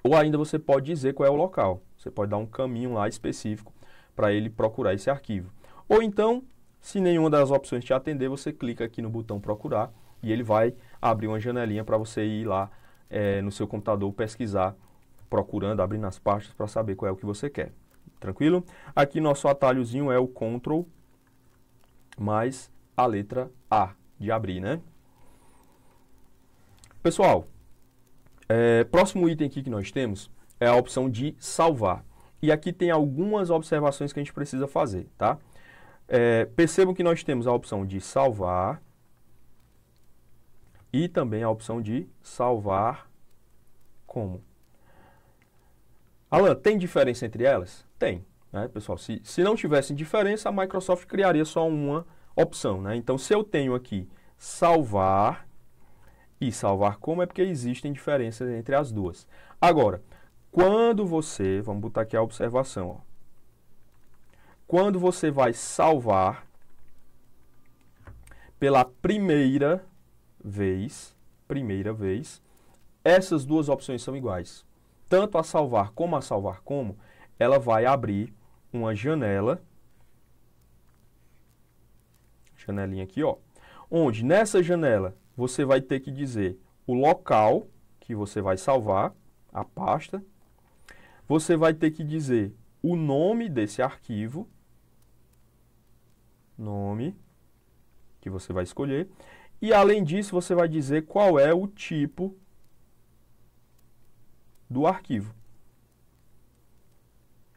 ou ainda você pode dizer qual é o local. Você pode dar um caminho lá específico para ele procurar esse arquivo. Ou então, se nenhuma das opções te atender, você clica aqui no botão procurar e ele vai abrir uma janelinha para você ir lá no seu computador pesquisar, procurando, abrindo as pastas para saber qual é o que você quer. Tranquilo? Aqui nosso atalhozinho é o Ctrl mais a letra A de abrir, né? Pessoal, próximo item aqui que nós temos é a opção de salvar. E aqui tem algumas observações que a gente precisa fazer, tá? Percebam que nós temos a opção de salvar e também a opção de salvar como. Alan, tem diferença entre elas? Tem, né, pessoal? Se não tivesse diferença, a Microsoft criaria só uma opção, né? Então, se eu tenho aqui salvar e salvar como, é porque existem diferenças entre as duas. Agora, quando você, vamos botar aqui a observação, ó. Quando você vai salvar pela primeira vez, essas duas opções são iguais. Tanto a salvar como, ela vai abrir uma janelinha aqui, ó, onde nessa janela você vai ter que dizer o local que você vai salvar, a pasta, você vai ter que dizer o nome desse arquivo, nome que você vai escolher, e além disso você vai dizer qual é o tipo do arquivo.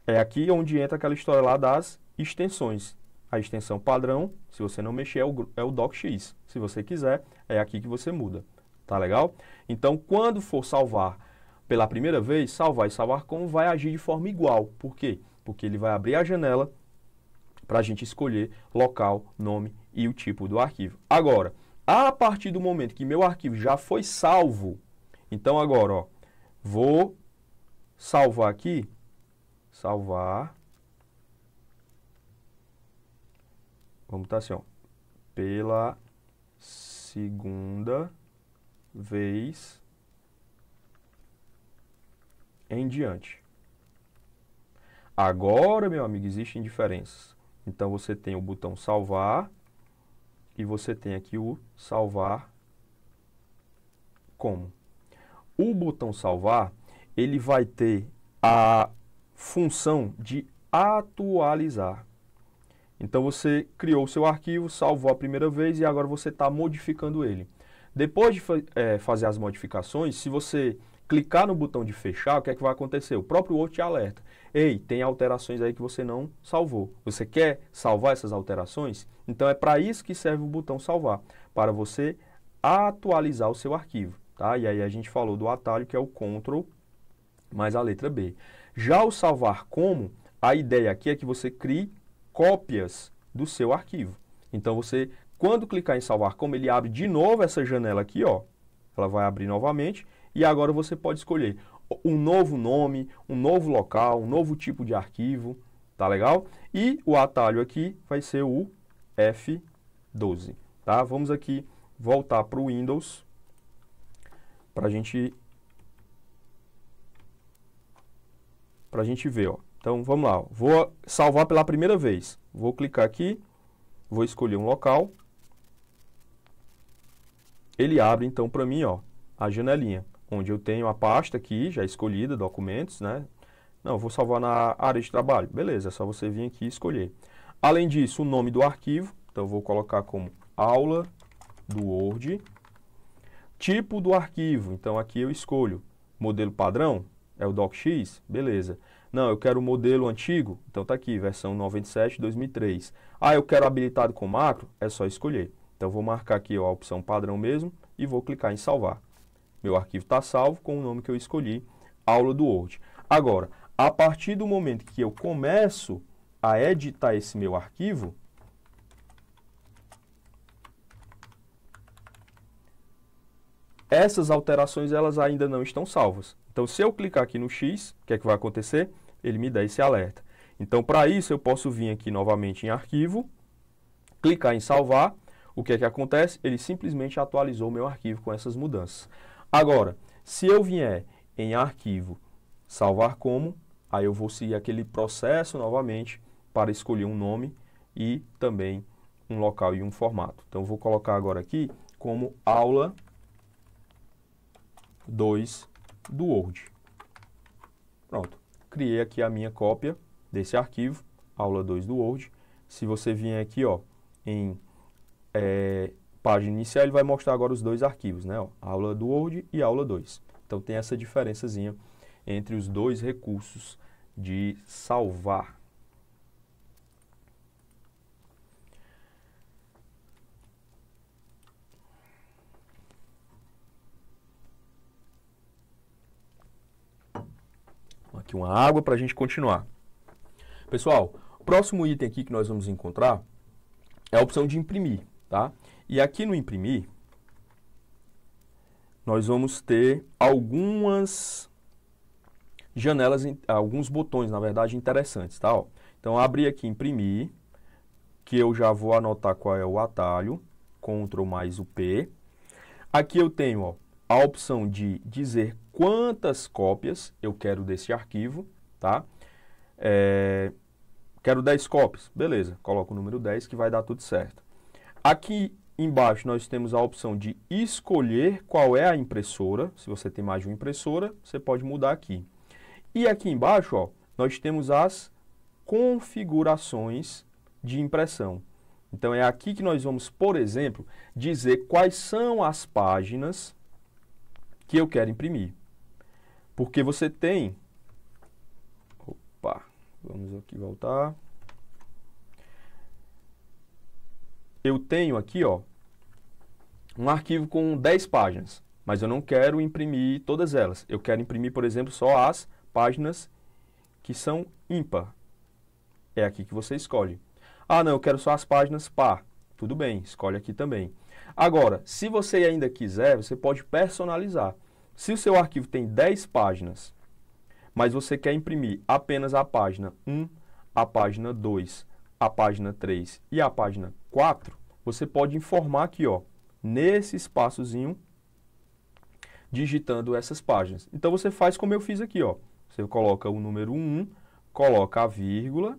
É aqui onde entra aquela história lá das extensões. A extensão padrão, se você não mexer, é o docx. Se você quiser, é aqui que você muda. Tá legal? Então, quando for salvar pela primeira vez, salvar e salvar como vai agir de forma igual. Por quê? Porque ele vai abrir a janela para a gente escolher local, nome e o tipo do arquivo. Agora, a partir do momento que meu arquivo já foi salvo, então agora, ó, vou salvar aqui, salvar, vamos botar assim, ó, pela segunda vez em diante. Agora, meu amigo, existem diferenças. Então, você tem o botão salvar e você tem aqui o salvar como. O botão salvar, ele vai ter a função de atualizar. Então, você criou o seu arquivo, salvou a primeira vez e agora você está modificando ele. Depois de fazer as modificações, se você clicar no botão de fechar, o que é que vai acontecer? O próprio Word te alerta. Ei, tem alterações aí que você não salvou. Você quer salvar essas alterações? Então, é para isso que serve o botão salvar, para você atualizar o seu arquivo. Tá? E aí a gente falou do atalho, que é o Ctrl mais a letra B. Já o salvar como, a ideia aqui é que você crie cópias do seu arquivo. Então, você, quando clicar em salvar como, ele abre de novo essa janela aqui, ó. Ela vai abrir novamente e agora você pode escolher um novo nome, um novo local, um novo tipo de arquivo, tá legal? E o atalho aqui vai ser o F12, tá? Vamos aqui voltar para o Windows para a gente ver, ó. Então, vamos lá, ó. Vou salvar pela primeira vez. Vou clicar aqui, vou escolher um local. Ele abre, então, para mim, ó, a janelinha, onde eu tenho a pasta aqui, já escolhida, documentos, né? Não, vou salvar na área de trabalho. Beleza, é só você vir aqui e escolher. Além disso, o nome do arquivo. Então, eu vou colocar como aula do Word. Tipo do arquivo. Então, aqui eu escolho modelo padrão, é o docx, beleza. Não, eu quero o modelo antigo, então tá aqui, versão 97/2003. Ah, eu quero habilitado com macro, é só escolher. Então, vou marcar aqui, ó, a opção padrão mesmo e vou clicar em salvar. Meu arquivo está salvo com o nome que eu escolhi, aula do Word. Agora, a partir do momento que eu começo a editar esse meu arquivo, essas alterações elas ainda não estão salvas. Então, se eu clicar aqui no X, o que é que vai acontecer? Ele me dá esse alerta. Então, para isso, eu posso vir aqui novamente em arquivo, clicar em salvar. O que é que acontece? Ele simplesmente atualizou o meu arquivo com essas mudanças. Agora, se eu vier em arquivo, salvar como, aí eu vou seguir aquele processo novamente para escolher um nome e também um local e um formato. Então, vou colocar agora aqui como aula 2 do Word. Pronto. Criei aqui a minha cópia desse arquivo, aula 2 do Word. Se você vier aqui, ó, em página inicial, ele vai mostrar agora os dois arquivos, né? Ó, aula do Word e aula 2. Então, tem essa diferençazinha entre os dois recursos de salvar. Aqui uma água para a gente continuar. Pessoal, o próximo item aqui que nós vamos encontrar é a opção de imprimir, tá? E aqui no imprimir, nós vamos ter algumas janelas, alguns botões, na verdade, interessantes, tá? Ó, então, abrir aqui imprimir, que eu já vou anotar qual é o atalho, Ctrl mais o P. Aqui eu tenho, ó, a opção de dizer quantas cópias eu quero desse arquivo, tá? Quero 10 cópias, beleza, coloco o número 10 que vai dar tudo certo. Aqui embaixo nós temos a opção de escolher qual é a impressora. Se você tem mais de uma impressora, você pode mudar aqui. E aqui embaixo, ó, nós temos as configurações de impressão. Então é aqui que nós vamos, por exemplo, dizer quais são as páginas que eu quero imprimir. Porque você tem... Opa, vamos aqui voltar. Eu tenho aqui, ó, um arquivo com 10 páginas, mas eu não quero imprimir todas elas. Eu quero imprimir, por exemplo, só as páginas que são ímpar. É aqui que você escolhe. Ah, não, eu quero só as páginas par. Tudo bem, escolhe aqui também. Agora, se você ainda quiser, você pode personalizar. Se o seu arquivo tem 10 páginas, mas você quer imprimir apenas a página 1, a página 2, a página 3 e a página 4, você pode informar aqui, ó, nesse espaçozinho, digitando essas páginas. Então, você faz como eu fiz aqui, ó. Você coloca o número 1, coloca a vírgula,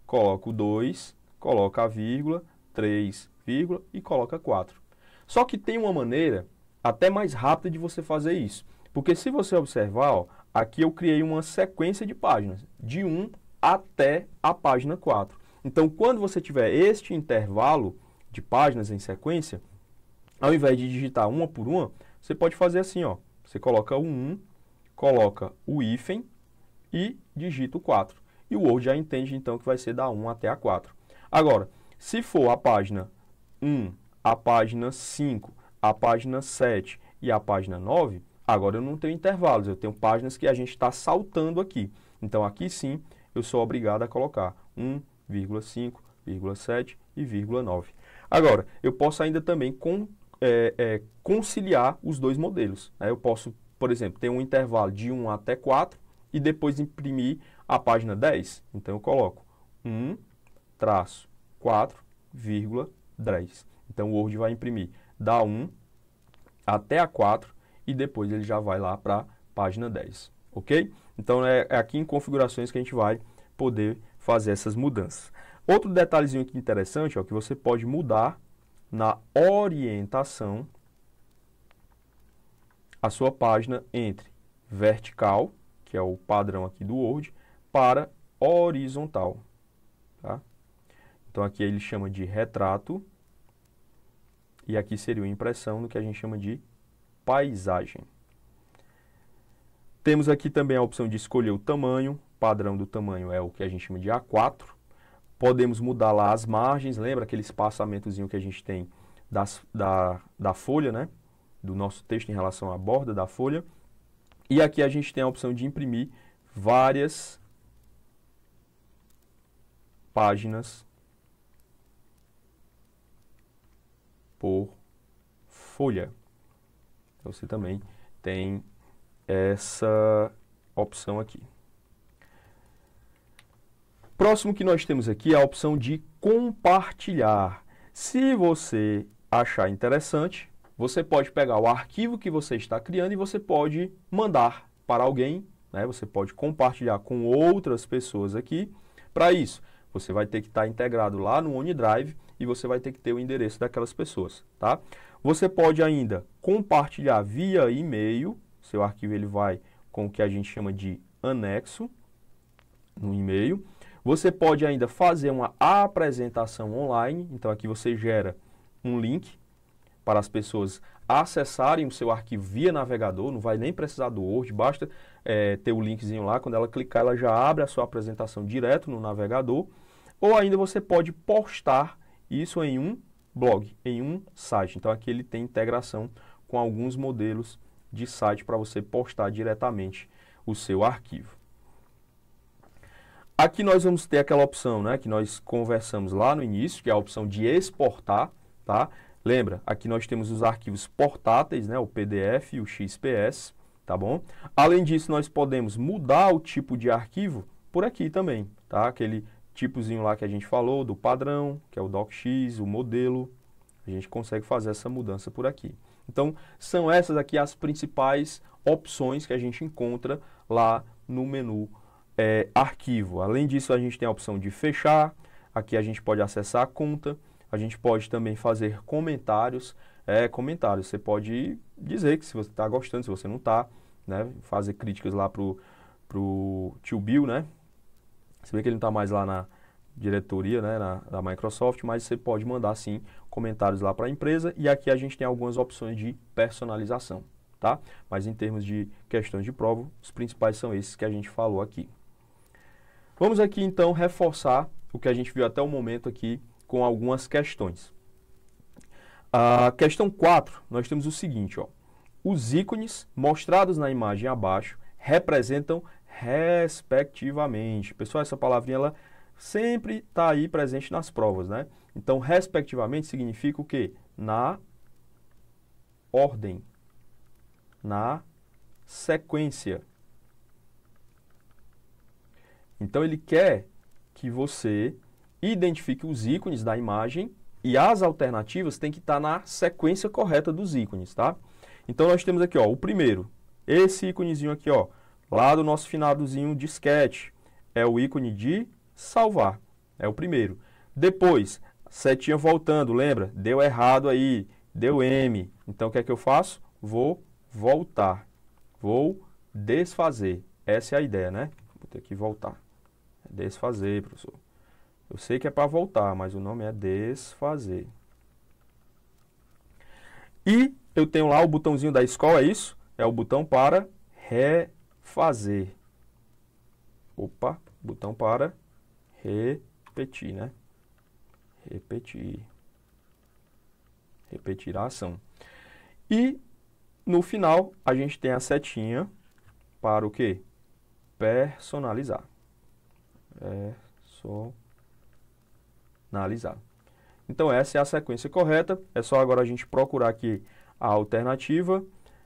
coloca o 2, coloca a vírgula, 3, vírgula e coloca 4. Só que tem uma maneira até mais rápida de você fazer isso. Porque se você observar, ó, aqui eu criei uma sequência de páginas, de 1 até a página 4. Então, quando você tiver este intervalo de páginas em sequência, ao invés de digitar uma por uma, você pode fazer assim, ó. Você coloca o 1, coloca o hífen e digita o 4. E o Word já entende, então, que vai ser da 1 até a 4. Agora, se for a página 1, a página 5, a página 7 e a página 9, agora eu não tenho intervalos, eu tenho páginas que a gente está saltando aqui. Então, aqui sim, eu sou obrigado a colocar 1,5, 7 e 9. Agora, eu posso ainda também conciliar os dois modelos. Eu posso, por exemplo, ter um intervalo de 1 até 4 e depois imprimir a página 10. Então, eu coloco 1-4,10. Então, o Word vai imprimir da 1 até a 4 e depois ele já vai lá para a página 10. Ok? Então, é aqui em configurações que a gente vai poder fazer essas mudanças. Outro detalhezinho aqui interessante, ó, que você pode mudar na orientação a sua página entre vertical, que é o padrão aqui do Word, para horizontal. Tá? Então, aqui ele chama de retrato e aqui seria uma impressão do que a gente chama de paisagem. Temos aqui também a opção de escolher o tamanho. Padrão do tamanho é o que a gente chama de A4. Podemos mudar lá as margens, lembra aquele espaçamentozinho que a gente tem da folha, né? Do nosso texto em relação à borda da folha. E aqui a gente tem a opção de imprimir várias páginas por folha. Então, você também tem essa opção aqui. Próximo que nós temos aqui é a opção de compartilhar. Se você achar interessante, você pode pegar o arquivo que você está criando e você pode mandar para alguém, né? Você pode compartilhar com outras pessoas aqui. Para isso, você vai ter que estar integrado lá no OneDrive e você vai ter que ter o endereço daquelas pessoas, tá? Você pode ainda compartilhar via e-mail. Seu arquivo ele vai com o que a gente chama de anexo no e-mail. Você pode ainda fazer uma apresentação online. Então, aqui você gera um link para as pessoas acessarem o seu arquivo via navegador, não vai nem precisar do Word, basta ter o linkzinho lá, quando ela clicar ela já abre a sua apresentação direto no navegador, ou ainda você pode postar isso em um blog, em um site. Então aqui ele tem integração com alguns modelos de site para você postar diretamente o seu arquivo. Aqui nós vamos ter aquela opção, né, que nós conversamos lá no início, que é a opção de exportar, tá? Lembra, aqui nós temos os arquivos portáteis, né, o PDF e o XPS, tá bom? Além disso, nós podemos mudar o tipo de arquivo por aqui também, tá? Aquele tipozinho lá que a gente falou, do padrão, que é o DocX, o modelo, a gente consegue fazer essa mudança por aqui. Então, são essas aqui as principais opções que a gente encontra lá no menu arquivo. Além disso, a gente tem a opção de fechar, aqui a gente pode acessar a conta, a gente pode também fazer comentários. Comentários, você pode dizer que se você está gostando, se você não está, né, fazer críticas lá pro tio Bill, né? Se bem que ele não está mais lá na diretoria, né, da Microsoft, mas você pode mandar sim comentários lá para a empresa, e aqui a gente tem algumas opções de personalização, tá? Mas em termos de questões de prova, os principais são esses que a gente falou aqui. Vamos aqui então reforçar o que a gente viu até o momento aqui com algumas questões. A questão 4, nós temos o seguinte, ó. Os ícones mostrados na imagem abaixo representam respectivamente. Pessoal, essa palavrinha ela sempre está aí presente nas provas, né? Então, respectivamente significa o quê? Na ordem, na sequência. Então, ele quer que você identifique os ícones da imagem e as alternativas têm que estar na sequência correta dos ícones, tá? Então, nós temos aqui, ó, o primeiro, esse íconezinho aqui, ó, lá do nosso finalzinho disquete, é o ícone de salvar, é o primeiro. Depois, setinha voltando, lembra? Deu errado aí, deu M. Então, o que é que eu faço? Vou voltar, vou desfazer. Essa é a ideia, né? Vou ter que voltar. Desfazer, professor. Eu sei que é para voltar, mas o nome é desfazer. E eu tenho lá o botãozinho da escola, é isso? É o botão para refazer. Opa, botão para repetir, né? Repetir. Repetir a ação. E no final, a gente tem a setinha para o quê? Personalizar. Personalizar. Então, essa é a sequência correta. É só agora a gente procurar aqui a alternativa.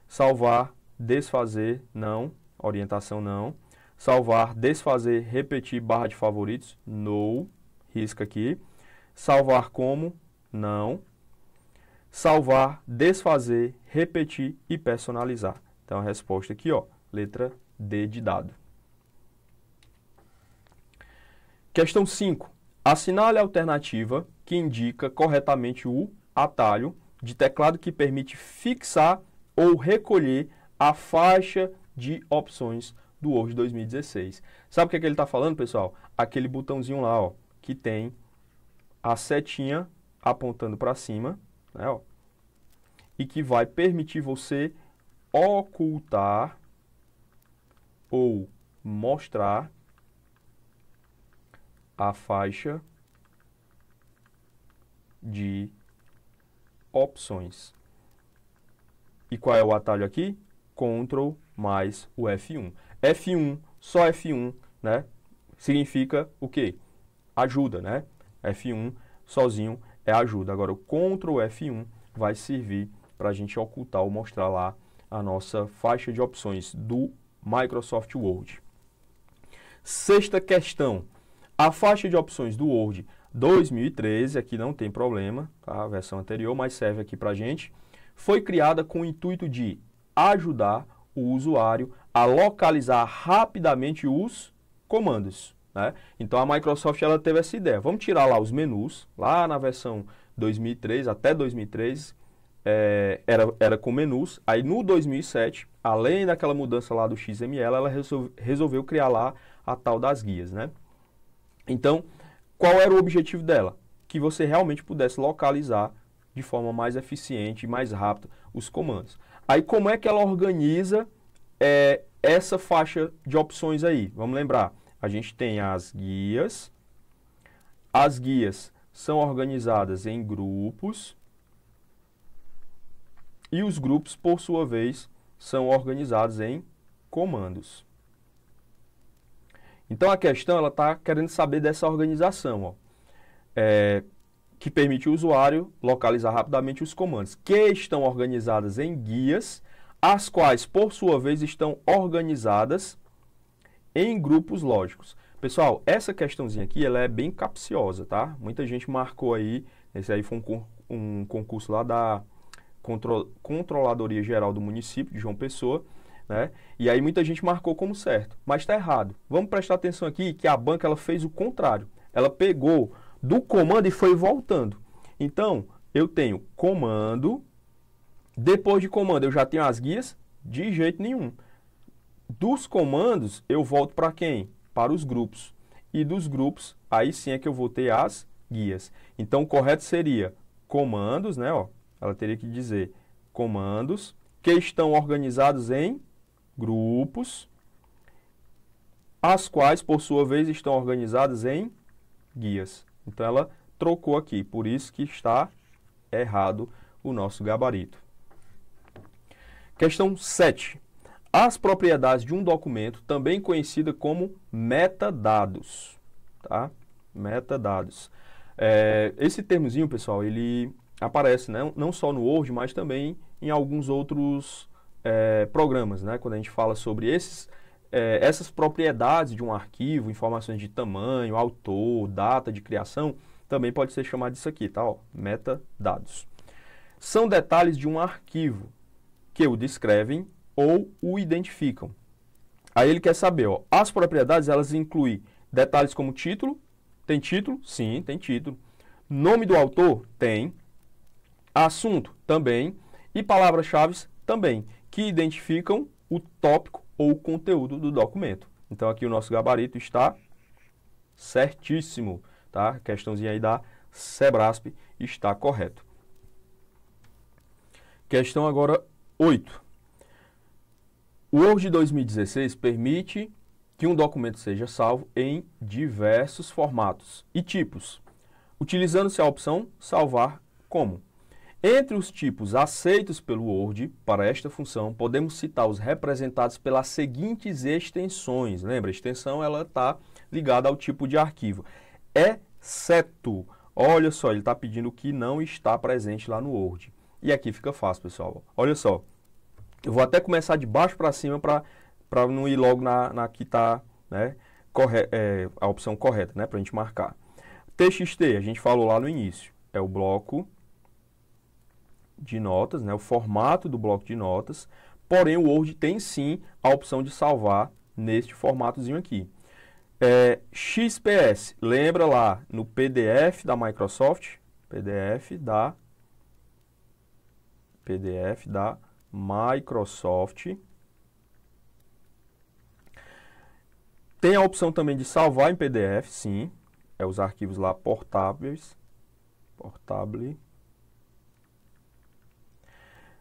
Salvar, desfazer, não. Orientação, não. Salvar, desfazer, repetir, barra de favoritos, no. Risca aqui. Salvar como, não. Salvar, desfazer, repetir e personalizar. Então, a resposta aqui, ó, letra D de dado. Questão 5. Assinale a alternativa que indica corretamente o atalho de teclado que permite fixar ou recolher a faixa de opções do Word 2016. Sabe o que é que ele está falando, pessoal? Aquele botãozinho lá, ó, que tem a setinha apontando para cima, né, ó, e que vai permitir você ocultar ou mostrar a faixa de opções. E qual é o atalho aqui? Ctrl mais o F1. F1, só F1, né? Significa o quê? Ajuda, né? F1 sozinho é ajuda. Agora, o Ctrl F1 vai servir para a gente ocultar ou mostrar lá a nossa faixa de opções do Microsoft Word. Sexta questão. A faixa de opções do Word 2013, aqui não tem problema, tá? A versão anterior, mas serve aqui para a gente, foi criada com o intuito de ajudar o usuário a localizar rapidamente os comandos, né? Então, a Microsoft ela teve essa ideia. Vamos tirar lá os menus, lá na versão 2003, até 2003, era com menus. Aí, no 2007, além daquela mudança lá do XML, ela resolveu criar lá a tal das guias, né? Então, qual era o objetivo dela? Que você realmente pudesse localizar de forma mais eficiente e mais rápida os comandos. Aí, como é que ela organiza essa faixa de opções aí? Vamos lembrar, a gente tem as guias são organizadas em grupos, e os grupos, por sua vez, são organizados em comandos. Então, a questão ela está querendo saber dessa organização, ó, que permite o usuário localizar rapidamente os comandos, que estão organizadas em guias, as quais, por sua vez, estão organizadas em grupos lógicos. Pessoal, essa questãozinha aqui ela é bem capciosa, tá? Muita gente marcou aí, esse aí foi um concurso lá da Controladoria Geral do Município de João Pessoa, né? E aí muita gente marcou como certo, mas está errado. Vamos prestar atenção aqui que a banca ela fez o contrário. Ela pegou do comando e foi voltando. Então, eu tenho comando, depois de comando eu já tenho as guias? De jeito nenhum. Dos comandos eu volto para quem? Para os grupos. E dos grupos, aí sim é que eu vou ter as guias. Então, o correto seria comandos, né? Ó, ela teria que dizer comandos que estão organizados em grupos, as quais, por sua vez, estão organizadas em guias. Então, ela trocou aqui, por isso que está errado o nosso gabarito. Questão 7. As propriedades de um documento, também conhecida como metadados. Tá? Metadados. Esse termozinho, pessoal, ele aparece, né, não só no Word, mas também em alguns outros programas, né, quando a gente fala sobre essas propriedades de um arquivo, informações de tamanho, autor, data de criação, também pode ser chamado disso aqui, tá? Ó, metadados. São detalhes de um arquivo que o descrevem ou o identificam. Aí ele quer saber, ó, as propriedades elas incluem detalhes como título. Tem título? Sim, tem título. Nome do autor? Tem. Assunto? Também. E palavras-chave? Também, que identificam o tópico ou o conteúdo do documento. Então, aqui o nosso gabarito está certíssimo, tá? A questãozinha aí da Sebrasp está correto. Questão agora 8. O Word 2016 permite que um documento seja salvo em diversos formatos e tipos, utilizando-se a opção salvar como. Entre os tipos aceitos pelo Word para esta função, podemos citar os representados pelas seguintes extensões. Lembra, a extensão ela está ligada ao tipo de arquivo. Exceto, olha só, ele está pedindo o que não está presente lá no Word. E aqui fica fácil, pessoal. Olha só, eu vou até começar de baixo para cima para não ir logo na que está, né, a opção correta, né, para a gente marcar. TXT, a gente falou lá no início, é o bloco de notas, né, o formato do bloco de notas, porém o Word tem sim a opção de salvar neste formatozinho aqui. XPS, lembra lá no PDF da Microsoft, PDF da Microsoft, tem a opção também de salvar em PDF, sim, os arquivos lá portáveis,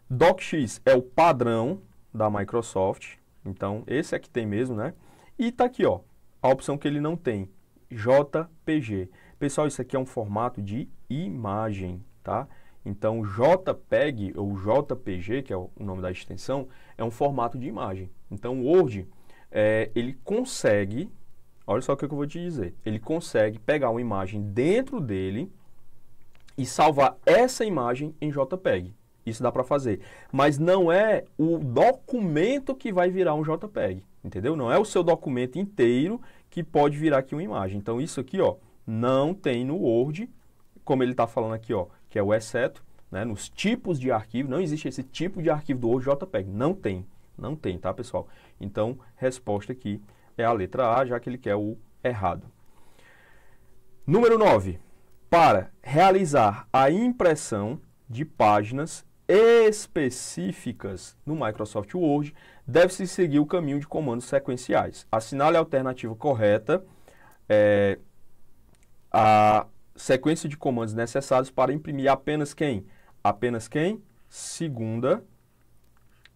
DocX é o padrão da Microsoft, então esse aqui tem mesmo, né? E tá aqui, ó, a opção que ele não tem, JPG. Pessoal, isso aqui é um formato de imagem, tá? Então, o JPEG ou JPG, que é o nome da extensão, é um formato de imagem. Então, o Word, ele consegue, olha só o que eu vou te dizer, ele consegue pegar uma imagem dentro dele e salvar essa imagem em JPEG. Isso dá para fazer. Mas não é o documento que vai virar um JPEG, entendeu? Não é o seu documento inteiro que pode virar aqui uma imagem. Então, isso aqui, ó, não tem no Word, como ele está falando aqui, ó, que é o exceto, né, nos tipos de arquivo, não existe esse tipo de arquivo do Word JPEG. Não tem, tá, pessoal? Então, resposta aqui é a letra A, já que ele quer o errado. Número 9. Para realizar a impressão de páginas específicas no Microsoft Word, deve-se seguir o caminho de comandos sequenciais. Assinale a alternativa correta, a sequência de comandos necessários para imprimir apenas quem? apenas quem? Segunda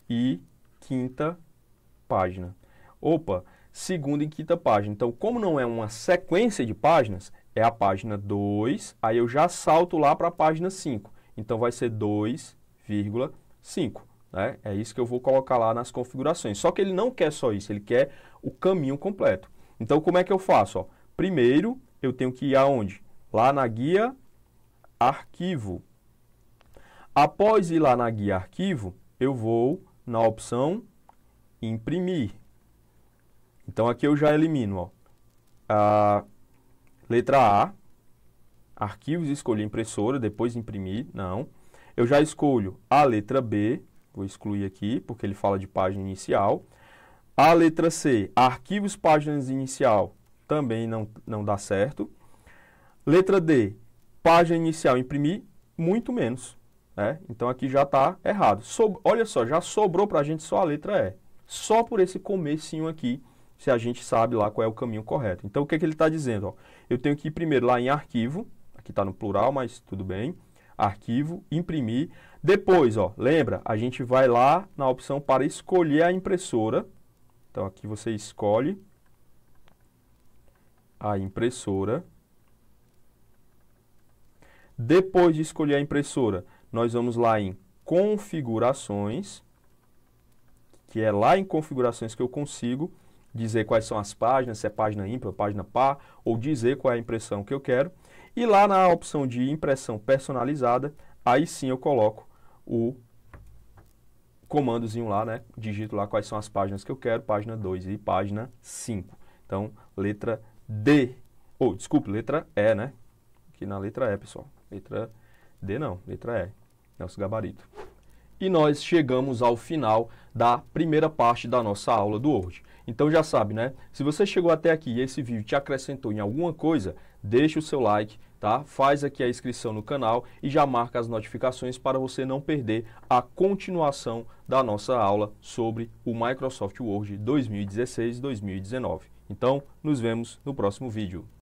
e quinta página. Opa, segunda e quinta página. Então, como não é uma sequência de páginas, é a página 2, aí eu já salto lá para a página 5. Então, vai ser 2,5. Né? É isso que eu vou colocar lá nas configurações. Só que ele não quer só isso, ele quer o caminho completo. Então, como é que eu faço? Ó, primeiro, eu tenho que ir aonde? Lá na guia Arquivo. Após ir lá na guia Arquivo, eu vou na opção Imprimir. Então, aqui eu já elimino, ó, a letra A, Arquivos, escolhi Impressora, depois Imprimir, não. Eu já escolho a letra B, vou excluir aqui, porque ele fala de página inicial. A letra C, Arquivos, Páginas Inicial, também não dá certo. Letra D, Página Inicial, Imprimir, muito menos. Né? Então, aqui já está errado. Olha só, já sobrou para a gente só a letra E. Só por esse comecinho aqui, se a gente sabe lá qual é o caminho correto. Então, o que é que ele está dizendo? Ó, eu tenho que ir primeiro lá em Arquivo, aqui está no plural, mas tudo bem. Arquivo, Imprimir. Depois, ó, lembra, a gente vai lá na opção para escolher a impressora. Então, aqui você escolhe a impressora. Depois de escolher a impressora, nós vamos lá em Configurações, que é lá em Configurações que eu consigo dizer quais são as páginas, se é página ímpar, página par, ou dizer qual é a impressão que eu quero. E lá na opção de impressão personalizada, aí sim eu coloco o comandozinho lá, né? Digito lá quais são as páginas que eu quero, página 2 e página 5. Então, letra D, desculpe, letra E, né? Aqui na letra E, pessoal. Letra D não, letra E, nosso gabarito. E nós chegamos ao final da primeira parte da nossa aula do Word. Então já sabe, né? Se você chegou até aqui e esse vídeo te acrescentou em alguma coisa, deixa o seu like, tá? Faz aqui a inscrição no canal e já marca as notificações para você não perder a continuação da nossa aula sobre o Microsoft Word 2016-2019. Então, nos vemos no próximo vídeo.